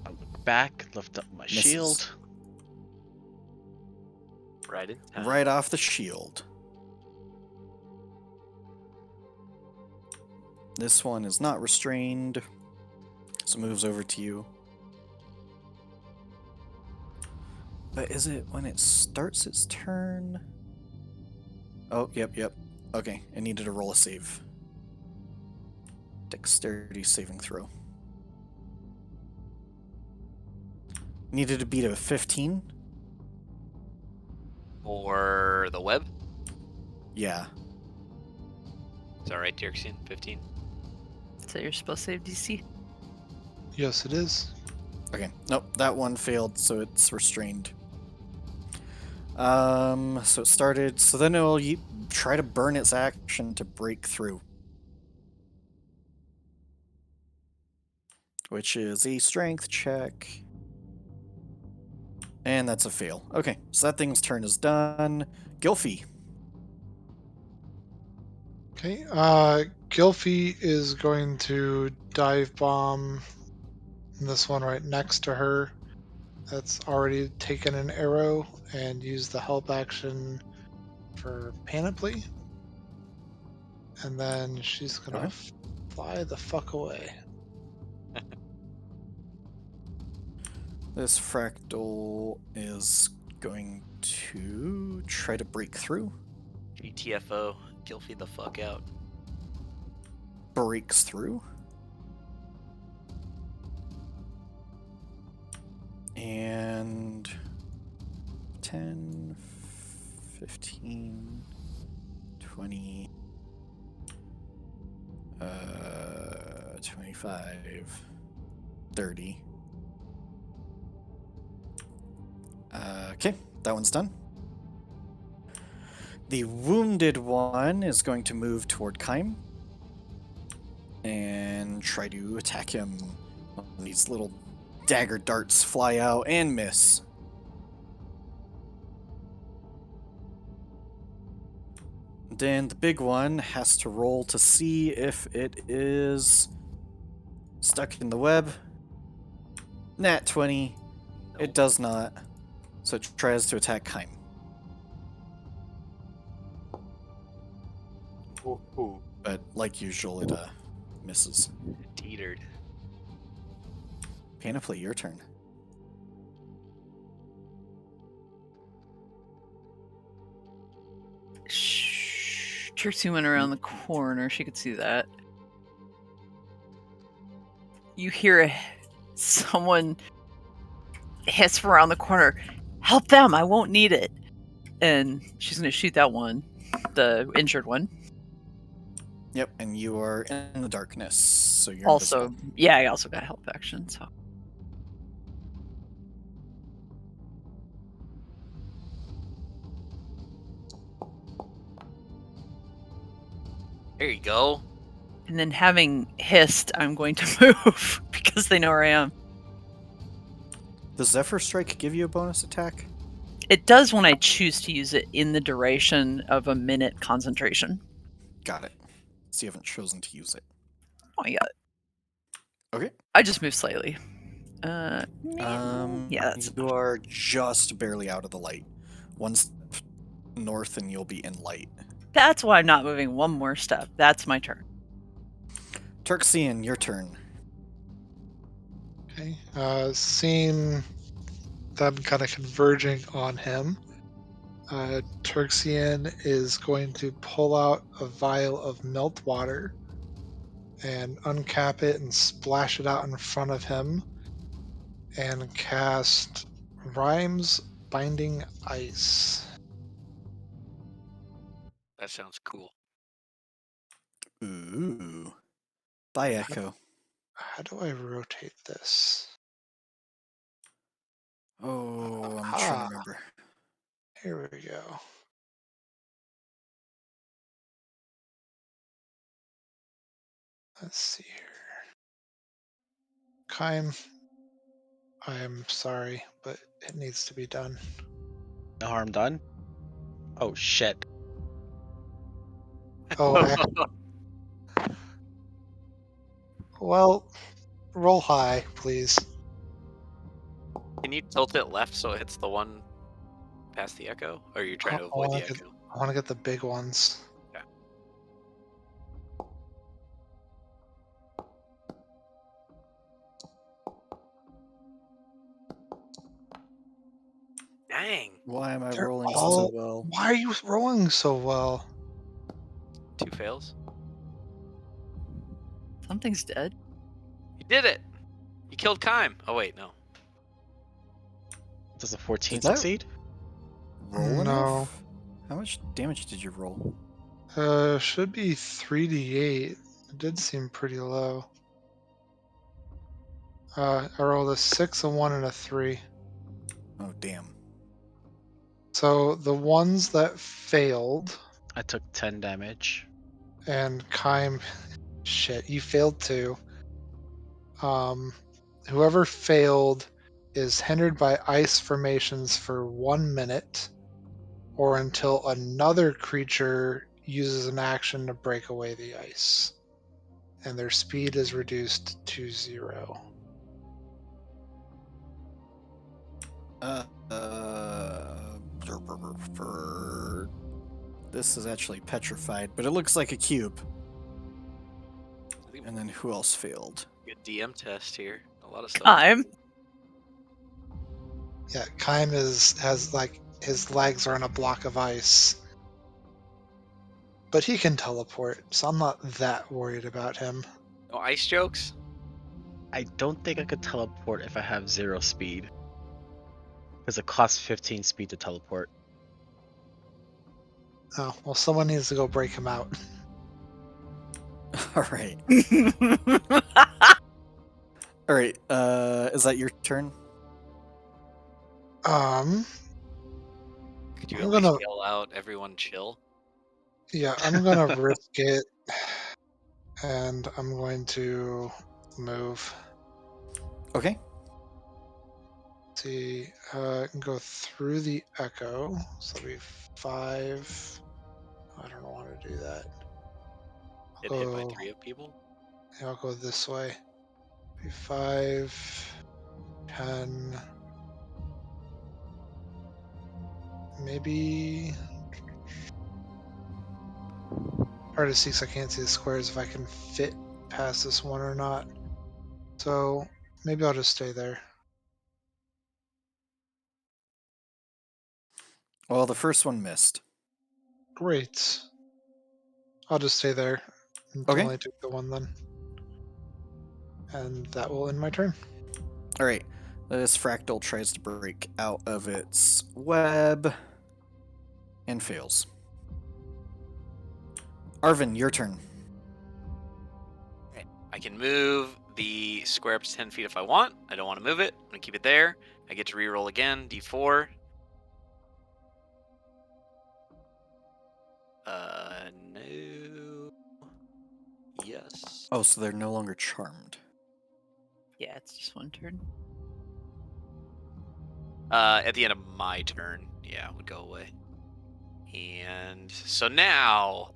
I look back, lift up my Misses. shield. Right in time. Right off the shield. This one is not restrained, so it moves over to you. But is it when it starts its turn? Oh, yep. Okay, it needed to roll a save. Dexterity saving throw. Needed to beat a 15? Or the web. Yeah. Is that right, Dirksen? 15? Is that your spell save DC? Yes, it is. Okay, nope, that one failed, so it's restrained. So it started, so then it'll try to burn its action to break through. Which is a strength check. And that's a fail. Okay, so that thing's turn is done. Gilfie. Okay, Gilfie is going to dive bomb this one right next to her that's already taken an arrow and used the help action for Panoply. And then she's gonna Okay. fly the fuck away. This fractal is going to try to break through. GTFO. Kill feed the fuck out. Breaks through. And 10, 15, 20, 25, 30. Okay, that one's done. The wounded one is going to move toward Kaim and try to attack him. These little dagger darts fly out and miss. Then the big one has to roll to see if it is stuck in the web. Nat 20. It does not. So it tries to attack Kaim. Ooh. But like usual, it misses. Teetered. Panoply, your turn. Trixie went around the corner. She could see that. You hear someone hiss from around the corner. Help them! I won't need it. And she's going to shoot that one, the injured one. Yep, and you are in the darkness, so you're Also, invisible. yeah, I also got help action. So There you go. and then having hissed, I'm going to move because they know where I am. Does Zephyr Strike give you a bonus attack? It does when I choose to use it in the duration of a minute concentration. Got it. So you haven't chosen to use it. Oh, I got it. Okay. I just moved slightly. Yeah, that's you are just barely out of the light. One step north and you'll be in light. That's why I'm not moving one more step. That's my turn. Turxian, your turn. Okay. Seeing them kind of converging on him, Turxian is going to pull out a vial of melt water and uncap it and splash it out in front of him and cast Rhymes Binding Ice. That sounds cool. Ooh. Bye, Echo. How do I rotate this? Oh, I'm trying to remember. Here we go. Let's see here. Kaim, I am sorry, but it needs to be done. No harm done. Oh shit. Oh, well, roll high, please. Can you tilt it left so it hits the one past the echo? Or are you trying to avoid the echo? I want to get the big ones. Okay. Dang. Why am I They're rolling so all- well? Why are you rolling so well? 2 fails. Something's dead. You did it! You killed Kaim. Oh wait, no. Does a 14 Did that- succeed? Roll No. enough? How much damage did you roll? Should be 3d8. It did seem pretty low. I rolled a 6, a 1, and a 3. Oh, damn. So the ones that failed, I took 10 damage. and Kaim, shit, you failed too. Whoever failed is hindered by ice formations for 1 minute, or until another creature uses an action to break away the ice, and their speed is reduced to 0. This is actually petrified, but it looks like a cube. I think And then who else failed? good DM test here. A lot of stuff. I'm Yeah, Kaim has like his legs are on a block of ice. But he can teleport, so I'm not that worried about him. No ice jokes? I don't think I could teleport if I have 0 speed. Because it costs 15 speed to teleport. Oh, well, someone needs to go break him out. All right. All right. Is that your turn? Could you I'm at least gonna- yell out, everyone chill? Yeah, I'm gonna risk it, and I'm going to move. Okay. See, I can go through the echo, so it'll be 5. I don't want to do that. Get hit by 3 of people? Yeah, I'll go this way. Be 5, 10, maybe. Hard to see because I can't see the squares if I can fit past this one or not. So maybe I'll just stay there. Well, the first one missed. Great. I'll just stay there until Okay. I take the one then. And that will end my turn. All right. This fractal tries to break out of its web and fails. Arvin, your turn. I can move the square up to 10 feet if I want. I don't want to move it. I'm going to keep it there. I get to reroll again, d4. No. Yes. Oh, so they're no longer charmed. yeah, it's just one turn. At the end of my turn, yeah, it would go away. And so now,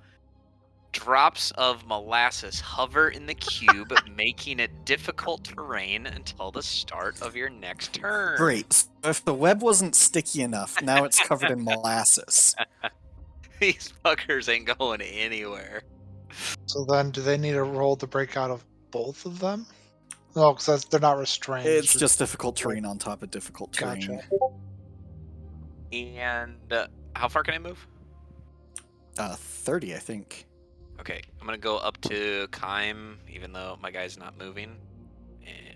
drops of molasses hover in the cube, making it difficult terrain until the start of your next turn. Great. So if the web wasn't sticky enough, now it's covered in molasses. These fuckers ain't going anywhere. So then do they need to roll the break out of both of them? No, because they're not restrained. It's just difficult terrain on top of difficult terrain. Gotcha. And how far can I move? 30, I think. Okay, I'm gonna go up to Kaim, even though my guy's not moving.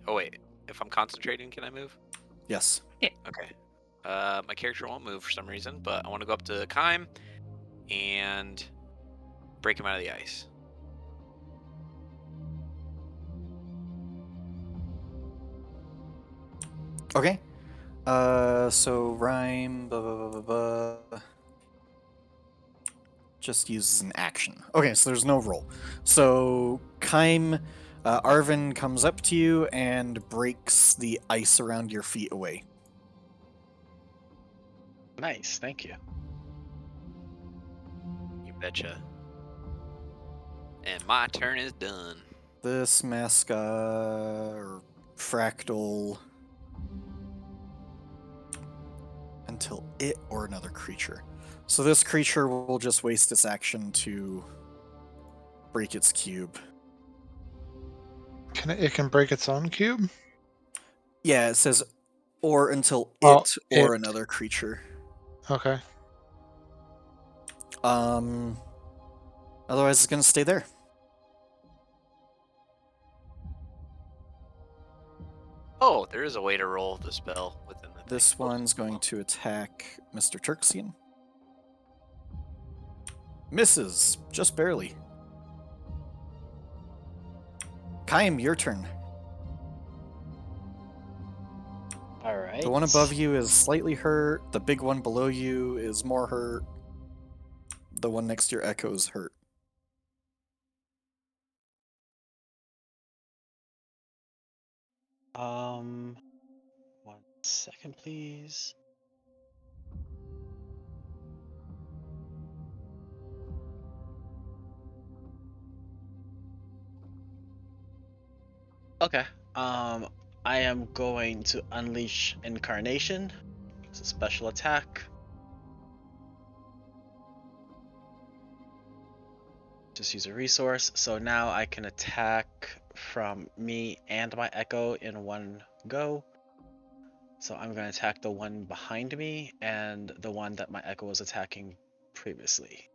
Oh wait, if I'm concentrating, can I move? Yes. Okay. My character won't move for some reason, but I want to go up to Kaim and break him out of the ice. Okay. So rhyme just uses an action. Okay, so there's no roll. So Kaim, Arvin comes up to you and breaks the ice around your feet away. Nice, thank you. You betcha. And my turn is done. This mascot or fractal until it or another creature. So this creature will just waste its action to break its cube. It can break its own cube? Yeah, it says or until Oh, it or it. another creature. Okay. Otherwise it's gonna stay there. Oh, there is a way to roll the spell within the This thing. one's going to attack Mr. Turksian. Misses, just barely. Kaim, your turn. Alright. The one above you is slightly hurt. The big one below you is more hurt. The one next to your echo is hurt. One second, please. Okay. I am going to unleash Incarnation It's a special attack. Just use a resource. So now I can attack from me and my echo in one go. So I'm going to attack the one behind me and the one that my echo was attacking previously.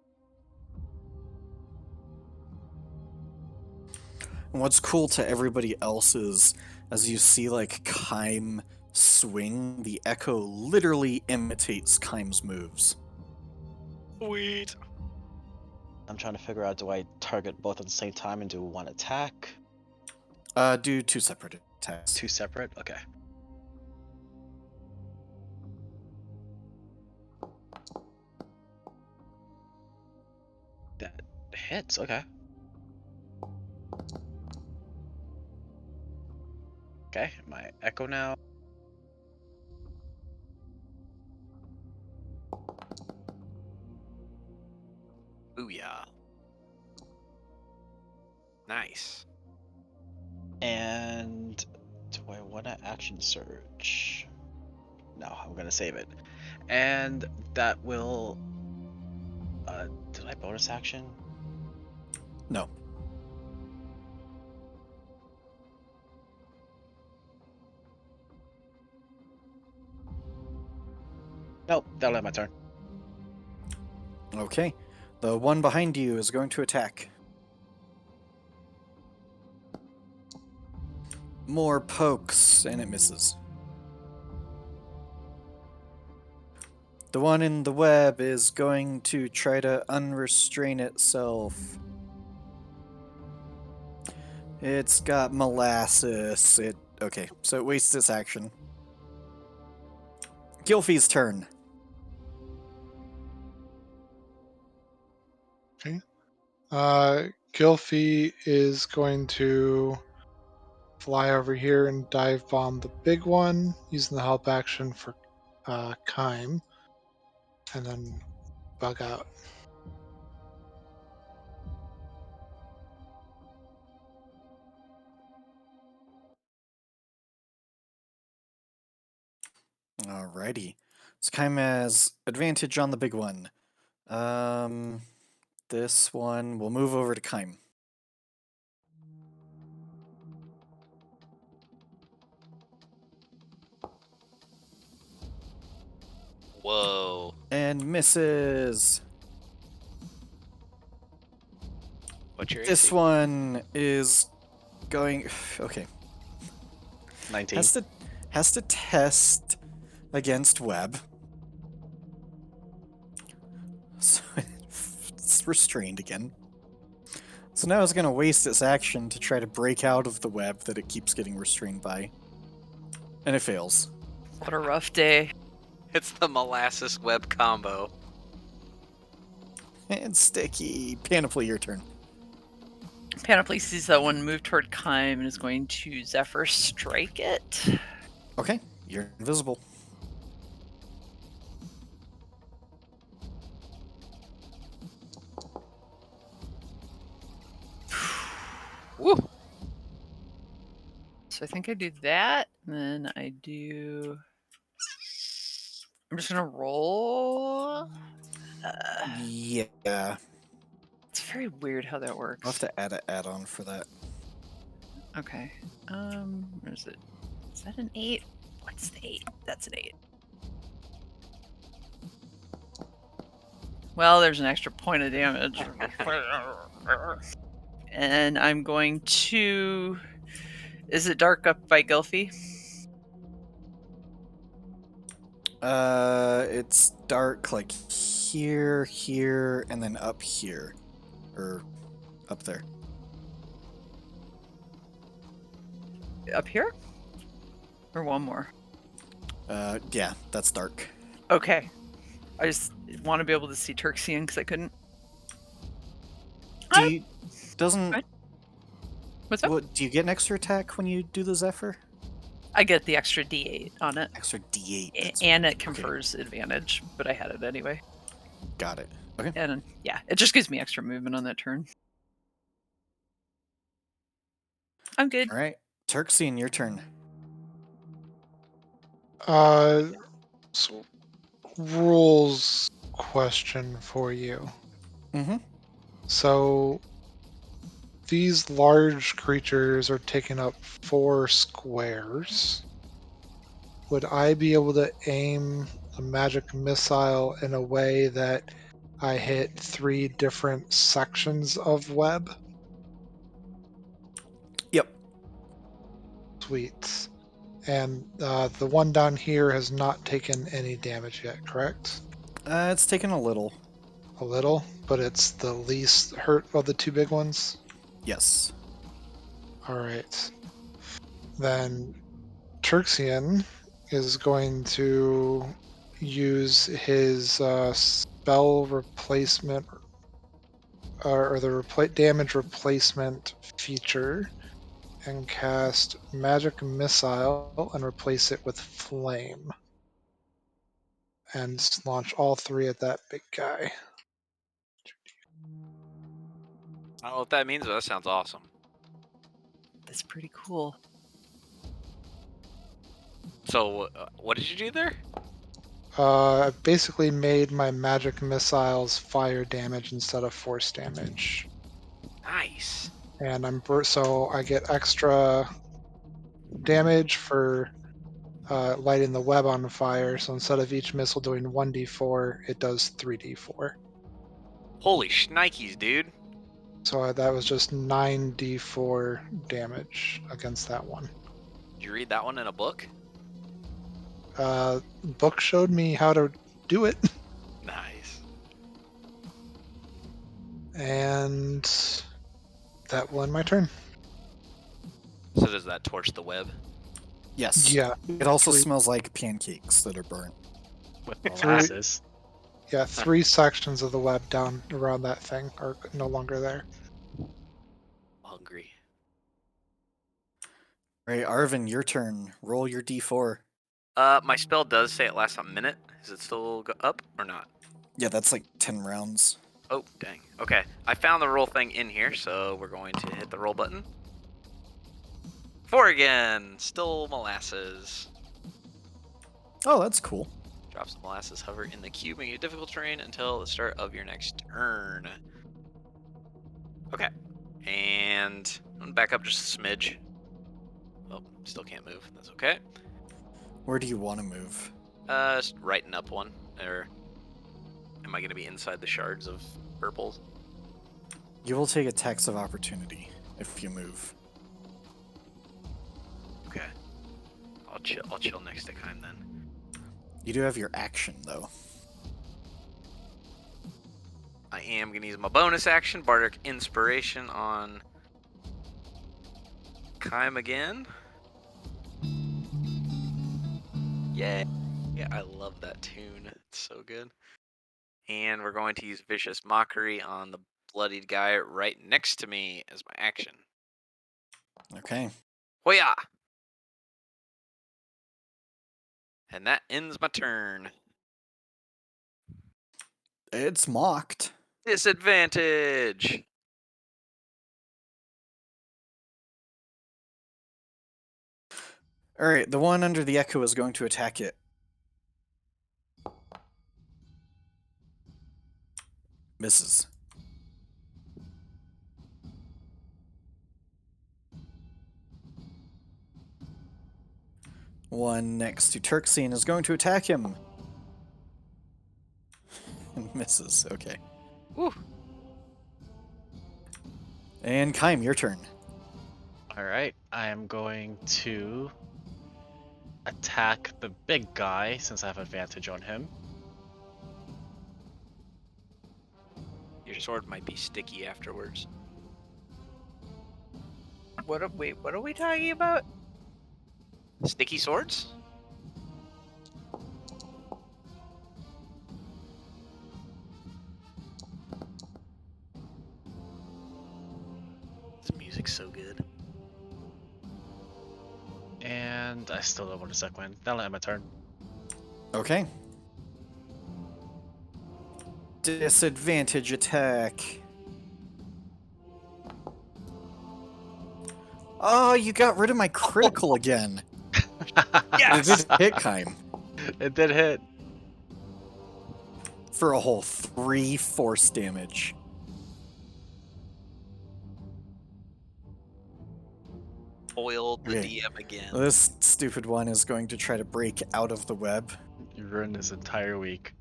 And what's cool to everybody else is, as you see like Kime swing, the echo literally imitates Kime's moves. Sweet. I'm trying to figure out, do I target both at the same time and do one attack? Do 2 separate attacks. 2 separate? Okay. That hits, okay. Okay, my echo now. Booyah. Nice. And do I want to action surge? No, I'm gonna save it. And that will did I bonus action? No. Nope, that'll end my turn. Okay. The one behind you is going to attack. More pokes, and it misses. The one in the web is going to try to unrestrain itself. It's got molasses. Okay, so it wastes its action. Gilfie's turn. Okay. Gilfie is going to fly over here and dive bomb the big one, using the help action for Kime, and then bug out. Alrighty. So Kime has advantage on the big one. This one will move over to Kime. Whoa. And misses. What's your This AC? one is going. Okay. 19. Has to test against web. So it's restrained again. So now it's going to waste its action to try to break out of the web that it keeps getting restrained by. And it fails. What a rough day. It's the molasses web combo. And sticky. Panoply, your turn. Panoply sees that one move toward Kime and is going to Zephyr strike it. Okay, you're invisible. Woo! So I think I do that, and then I do. I'm just gonna roll. Yeah. It's very weird how that works. I'll have to add an add-on for that. Okay. Where is it? Is that an 8? What's the 8? That's an 8. Well, there's an extra point of damage. And I'm going to. Is it dark up by Gilfie? It's dark like here, here, and then up here. Or up there. Up here? Or one more? Yeah, that's dark. Okay. I just want to be able to see Turxian because I couldn't. Do you, doesn't... Right. What's up? What, do you get an extra attack when you do the Zephyr? I get the extra D8 on it. Extra D8. that's And right. it confers advantage, but I had it anyway. Got it. Okay. And yeah, it just gives me extra movement on that turn. I'm good. All right. Turxian, your turn. So rules question for you. Mm-hmm. So these large creatures are taking up 4 squares. Would I be able to aim a magic missile in a way that I hit 3 different sections of web? Yep. Sweet. And the one down here has not taken any damage yet, correct? It's taken a little. A little, but it's the least hurt of the 2 big ones? Yes. Alright. Then Turxian is going to use his spell replacement or the damage replacement feature and cast Magic Missile and replace it with Flame. And launch all 3 at that big guy. I don't know what that means, but that sounds awesome. That's pretty cool. So, what did you do there? I basically made my magic missiles fire damage instead of force damage. Nice. And so I get extra damage for lighting the web on fire. So instead of each missile doing 1d4, it does 3d4. Holy shnikes, dude. So that was just 9d4 damage against that one. Did you read that one in a book? Book showed me how to do it. Nice. And that will end my turn. So does that torch the web? Yes. Yeah. It also 3 smells like pancakes that are burnt. With Three- molasses. Yeah, 3 sections of the web down around that thing are no longer there. Hungry. Right, Arvin, your turn. Roll your d4. My spell does say it lasts a minute. Is it still up or not? Yeah, that's like 10 rounds. Oh, dang. Okay, I found the roll thing in here, so we're going to hit the roll button. 4 again. Still molasses. Oh, that's cool. Drops the molasses hover in the cube, making it difficult terrain until the start of your next turn. Okay, and I'm gonna back up just a smidge. Oh, still can't move. That's okay. Where do you want to move? Just right and up one. Or am I gonna be inside the shards of purples? You will take attacks of opportunity if you move. Okay. I'll chill next to Kime then. You do have your action, though. I am gonna use my bonus action, Bardic Inspiration, on Kime again. Yay! Yeah, I love that tune. It's so good. And we're going to use Vicious Mockery on the bloodied guy right next to me as my action. Okay. Hoya! And that ends my turn. It's mocked. Disadvantage! Alright, the one under the echo is going to attack it. Misses. One next to Turxian is going to attack him. Misses, okay. Woo! And Kime, your turn. Alright, I am going to attack the big guy since I have advantage on him. Your sword might be sticky afterwards. What are we talking about? Sticky swords? This music's so good. And I still don't want to suck wind. That'll end my turn. Okay. Disadvantage attack. Oh, you got rid of my critical again. It Yes! did hit Kime. It did hit. for a whole 3 force damage. Foiled the Okay. DM again. This stupid one is going to try to break out of the web. You ruined his entire week.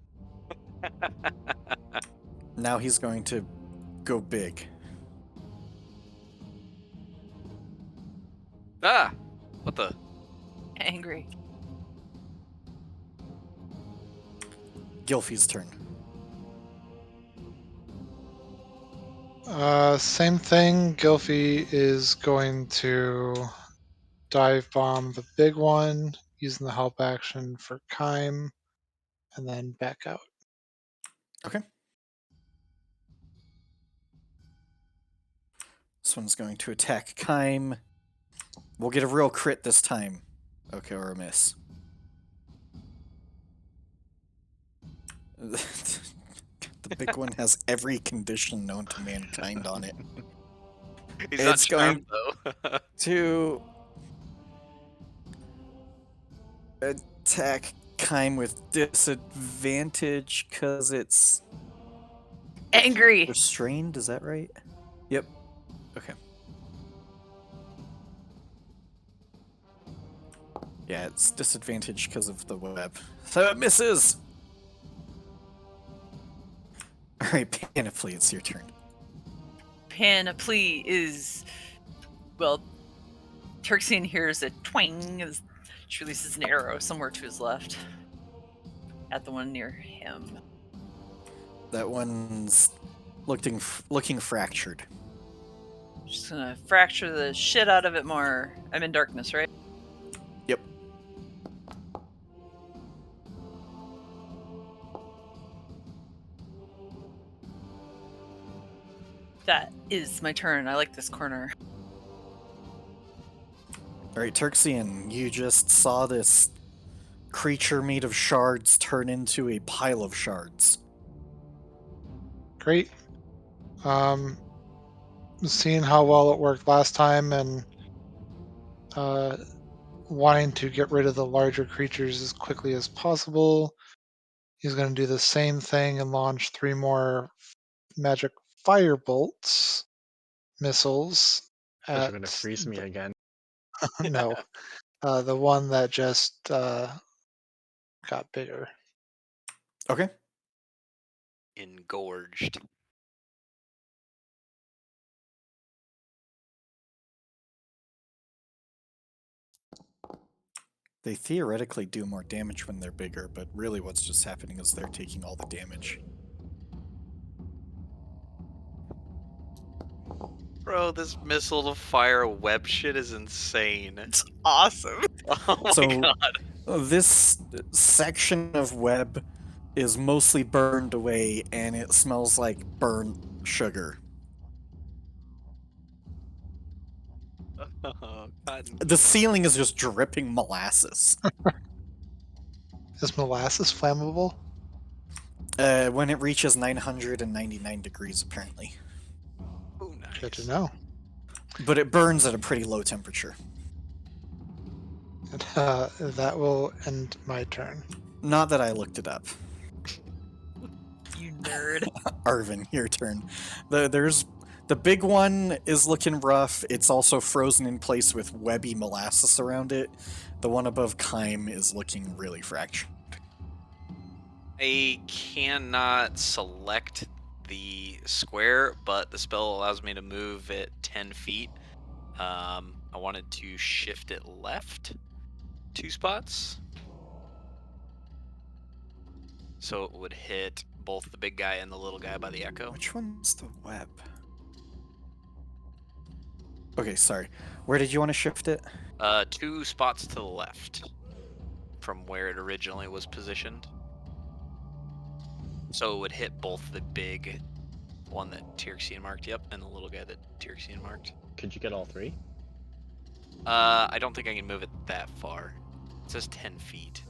Now he's going to go big. Ah! What the? Angry. Gilfie's turn. Same thing. Gilfie is going to dive bomb the big one, using the help action for Kime, and then back out. Okay. This one's going to attack Kime. We'll get a real crit this time. Okay, or a miss. The big one has every condition known to mankind on it. He's not It's going- charmed, though. To attack Kime with disadvantage because it's Angry. restrained, is that right? Yep. Okay. Yeah, it's disadvantage because of the web. So it misses! Alright, Panoply, it's your turn. Panoply is, well, Turxian hears a twang as she releases an arrow somewhere to his left. At the one near him. That one's looking fractured. Just gonna fracture the shit out of it more. I'm in darkness, right? Yep. That is my turn. I like this corner. Alright, Turxian, you just saw this creature made of shards turn into a pile of shards. Great. Seeing how well it worked last time and wanting to get rid of the larger creatures as quickly as possible, he's going to do the same thing and launch 3 more magic fire bolts, missiles. Because you're gonna freeze me again. No, the one that just got bigger. Okay. Engorged. They theoretically do more damage when they're bigger, but really what's just happening is they're taking all the damage. Bro, this missile to fire web shit is insane. It's awesome. Oh my So- god. This section of web is mostly burned away and it smells like burnt sugar. Oh, cotton. The ceiling is just dripping molasses. Is molasses flammable? When it reaches 999 degrees, apparently. Oh, nice. Good to know. But it burns at a pretty low temperature. And, that will end my turn. Not that I looked it up. You nerd. Arvin, your turn. The big one is looking rough. It's also frozen in place with webby molasses around it. The one above Kime is looking really fractured. I cannot select the square, but the spell allows me to move it 10 feet. I wanted to shift it left 2 spots. So it would hit both the big guy and the little guy by the echo. Which one's the web? Okay, sorry. Where did you want to shift it? 2 spots to the left from where it originally was positioned. So it would hit both the big one that Tyrexian marked, yep, and the little guy that Tyrexian marked. Could you get all 3? I don't think I can move it that far. It says 10 feet.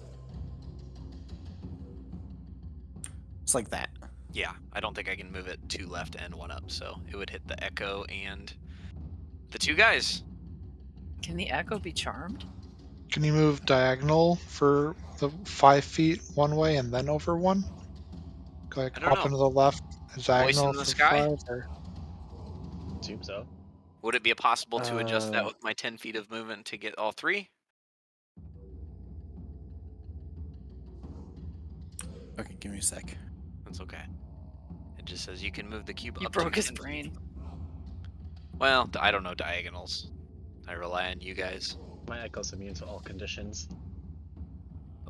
It's like that. Yeah, I don't think I can move it 2 left and 1 up, so it would hit the echo and the 2 guys. Can the echo be charmed? Can you move diagonal for the 5 feet one way and then over 1? Like I don't hop know. into the left diagonal in the for sky? 5? Or... Assume so. Would it be possible to adjust that with my 10 feet of movement to get all 3? Okay, give me a sec. That's okay. It just says you can move the cube You up broke to his 10 feet. brain. Well, I don't know diagonals. I rely on you guys. My echo's immune to all conditions.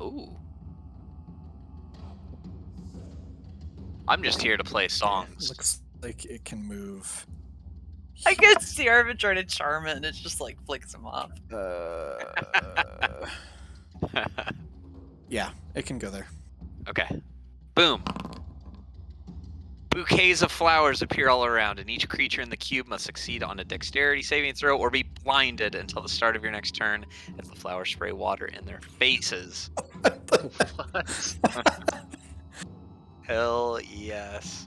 Ooh. I'm just here to play Okay, songs. looks like it can move. I can see Arvin trying to charm it, and it just like flicks him off. Yeah, it can go there. Okay. Boom. Bouquets of flowers appear all around, and each creature in the cube must succeed on a dexterity saving throw or be blinded until the start of your next turn as the flowers spray water in their faces. What? Hell yes.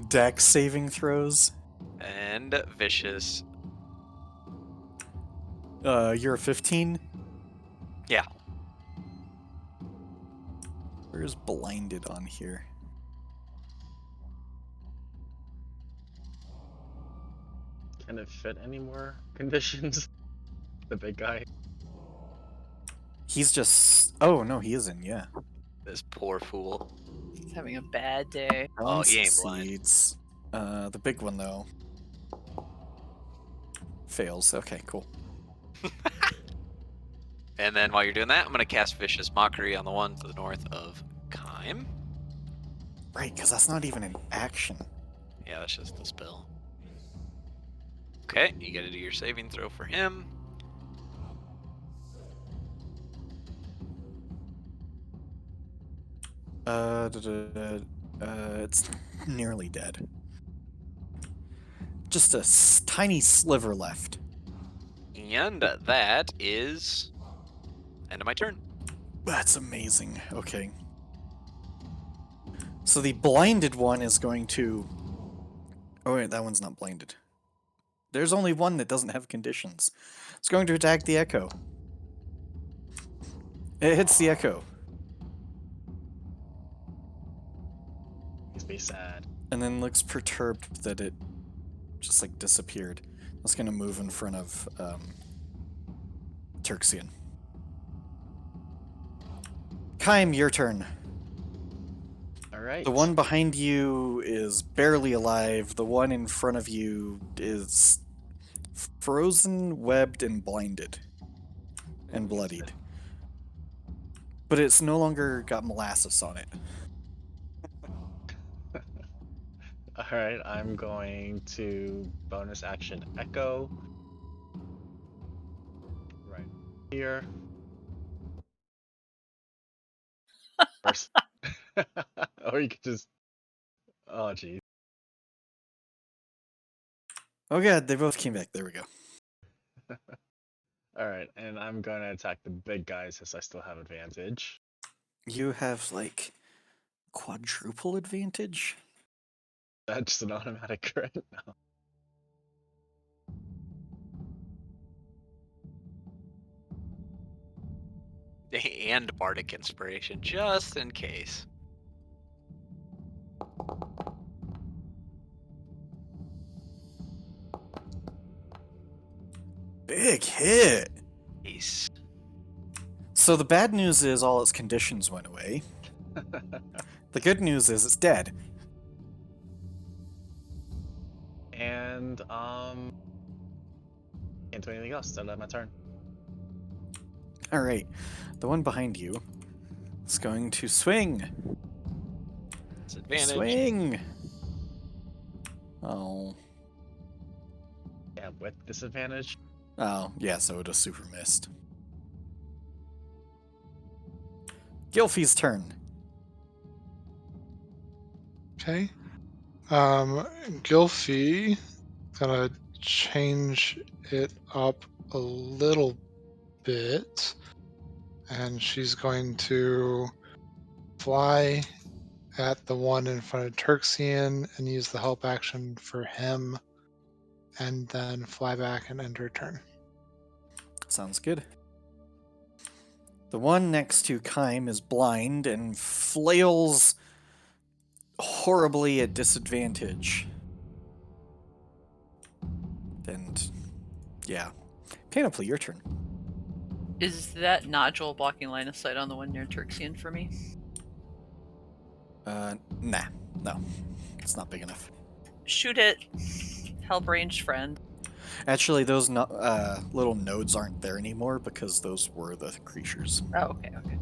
Dex saving throws. And vicious. You're a 15? Yeah. Where's blinded on here? Can it fit any more conditions? The big guy. He's just... Oh, no, he isn't, yeah. This poor fool. He's having a bad day. Oh, One he ain't blind. succeeds. The big one, though, fails. Okay, cool. And then while you're doing that, I'm going to cast Vicious Mockery on the one to the north of Kime. Right, because that's not even an action. Yeah, that's just the spell. Okay, you got to do your saving throw for him. It's nearly dead. Just a tiny sliver left. And that is end of my turn. That's amazing. Okay. So the blinded one is going to... Oh wait, that one's not blinded. There's only one that doesn't have conditions. It's going to attack the Echo. It hits the Echo. Makes me sad. And then looks perturbed that it just like disappeared. It's going to move in front of Turksian. Kime, your turn. Alright. The one behind you is barely alive. The one in front of you is frozen, webbed, and blinded. And bloodied. But it's no longer got molasses on it. Alright, I'm going to bonus action Echo. Right here. First. Or you could just... Oh, geez. Oh god, they both came back. There we go. Alright, and I'm going to attack the big guys since I still have advantage. You have, like, quadruple advantage? That's an automatic crit now. And Bardic Inspiration, just in case. Big hit! Ace. So the bad news is all its conditions went away. The good news is it's dead. And, can't do anything else. That's my turn. Alright, the one behind you is going to swing. Disadvantage. Swing! Oh. Yeah, with disadvantage. Oh, yeah, so it was super missed. Gilfie's turn. Okay. Gilfie gonna change it up a little bit, and she's going to fly at the one in front of Turksian and use the help action for him, and then fly back and end her turn. Sounds good. The one next to Kime is blind and flails horribly at disadvantage. And yeah. Panoply, your turn. Is that nodule blocking line of sight on the one near Turxian for me? Nah. No. It's not big enough. Shoot it. Help ranged friend. Actually, those little nodes aren't there anymore because those were the creatures. Oh, okay, okay.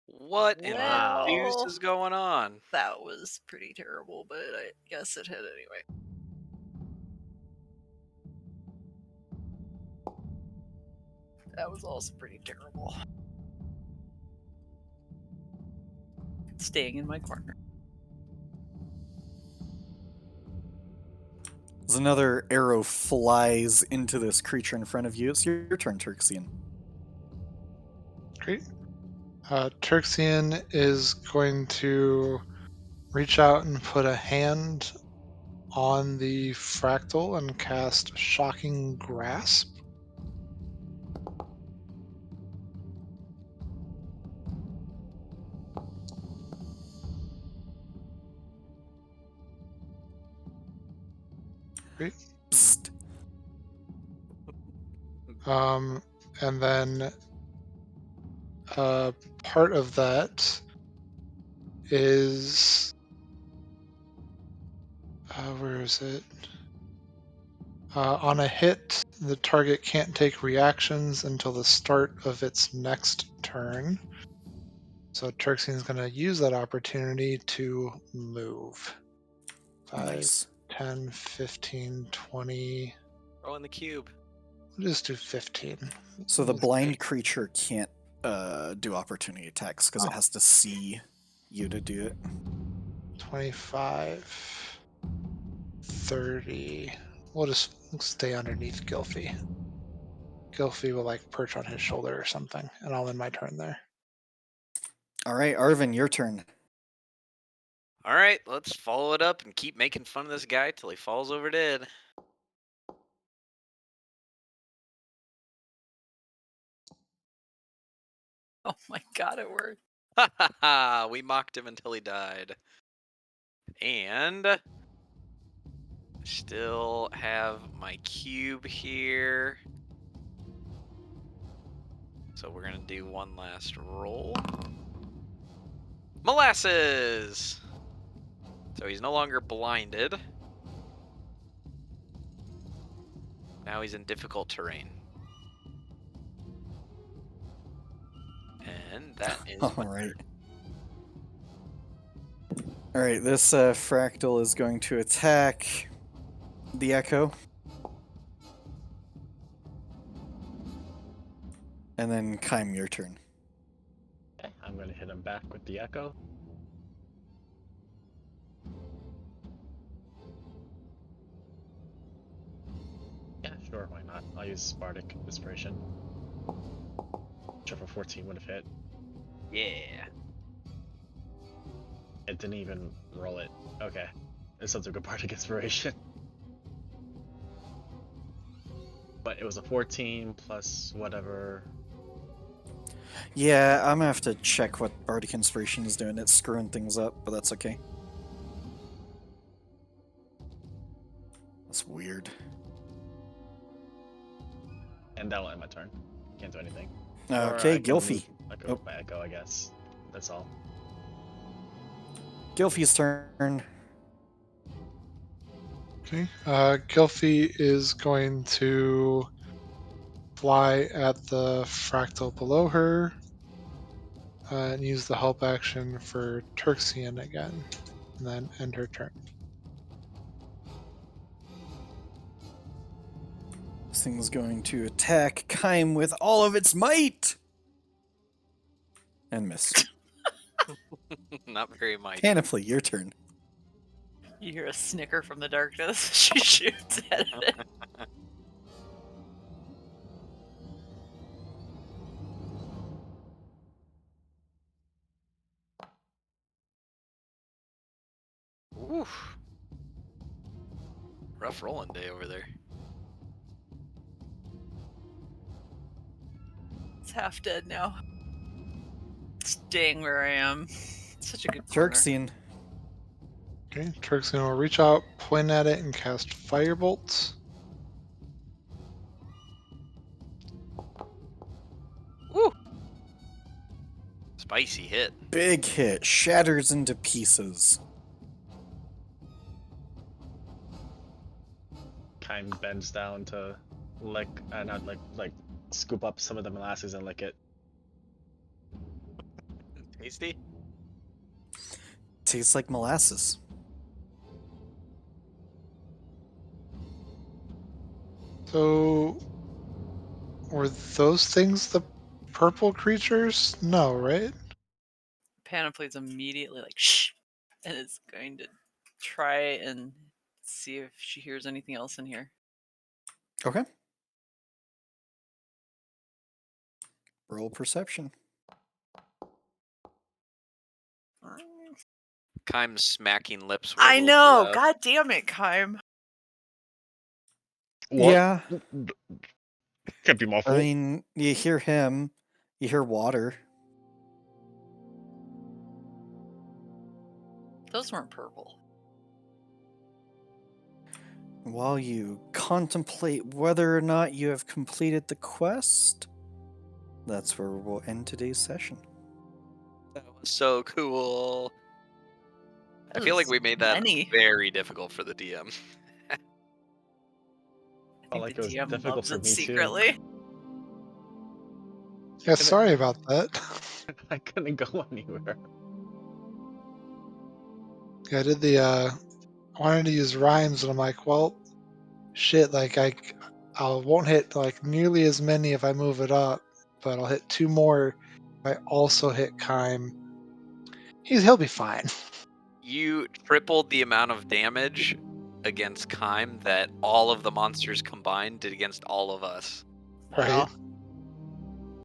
What in the deuce Well, is going on? that was pretty terrible, but I guess it hit anyway. That was also pretty terrible. Staying in my corner. As another arrow flies into this creature in front of you, it's your turn, Turxian. Great. Turxian is going to reach out and put a hand on the fractal and cast Shocking Grasp. Great. Psst. And then part of that is where is it? On a hit, the target can't take reactions until the start of its next turn. So Turxian is going to use that opportunity to move. 5, Nice. 10, 15, 20. Throw in the cube. We'll just do 15. So the blind creature can't do opportunity attacks because it Oh. has to see you to do it. 25, 30. We'll just stay underneath Gilfy. Gilfy will like perch on his shoulder or something, and I'll end my turn there. All right, Arvin, your turn. All right, let's follow it up and keep making fun of this guy till he falls over dead. Oh my god, it worked. Ha ha ha! We mocked him until he died. And still have my cube here. So we're gonna do one last roll. Molasses! So he's no longer blinded. Now he's in difficult terrain. And that is All my right. All right, this fractal is going to attack the Echo. And then Kaim, your turn. Okay, I'm going to hit him back with the echo. Yeah, sure, why not? I'll use Bardic Inspiration. Sure, for 14 would have hit. Yeah. It didn't even roll it. Okay. It still took a Bardic Inspiration. But it was a 14 plus whatever. Yeah, I'm gonna have to check what Bardic Inspiration is doing. It's screwing things up, but that's okay. That's weird. And that'll end my turn. Can't do anything. Okay, Gilfy. Echo by echo, I guess. That's all. Gilfy's turn. Okay. Gilfy is going to fly at the fractal below her and use the help action for Turxian again, and then end her turn. This thing's going to attack Kaim with all of its might! And miss. Not very mighty. Panoply, your turn. You hear a snicker from the darkness. She shoots at it. Oof. Rough rolling day over there. It's half dead now. Staying where I am. Such a good corner. Turxian. Okay, Turxian will reach out, point at it, and cast Firebolt. Woo! Spicy hit. Big hit. Shatters into pieces. Kind of bends down to lick, not like scoop up some of the molasses and lick it. Tasty. Tastes like molasses. So, were those things the purple creatures? No, right? Panoply's immediately like, shh! And is going to try and see if she hears anything else in here. Okay. Roll perception. Kym's smacking lips. I wiggled know! loud. God damn it, Kym. What? Yeah. Can't be my I fault. mean, you hear him. You hear water. Those weren't purple. While you contemplate whether or not you have completed the quest, that's where we'll end today's session. That was so cool. I That feel like was we made that many. very difficult for the DM. I think like the it was DM difficult loves for it me, too. secretly. Yeah, sorry about that. I couldn't go anywhere. Yeah, I did the, I wanted to use rhymes, and I'm like, well, shit, like, I won't hit, like, nearly as many if I move it up, but I'll hit 2 more if I also hit Kym. He'll be fine. You tripled the amount of damage against Kym that all of the monsters combined did against all of us. Right. Wow.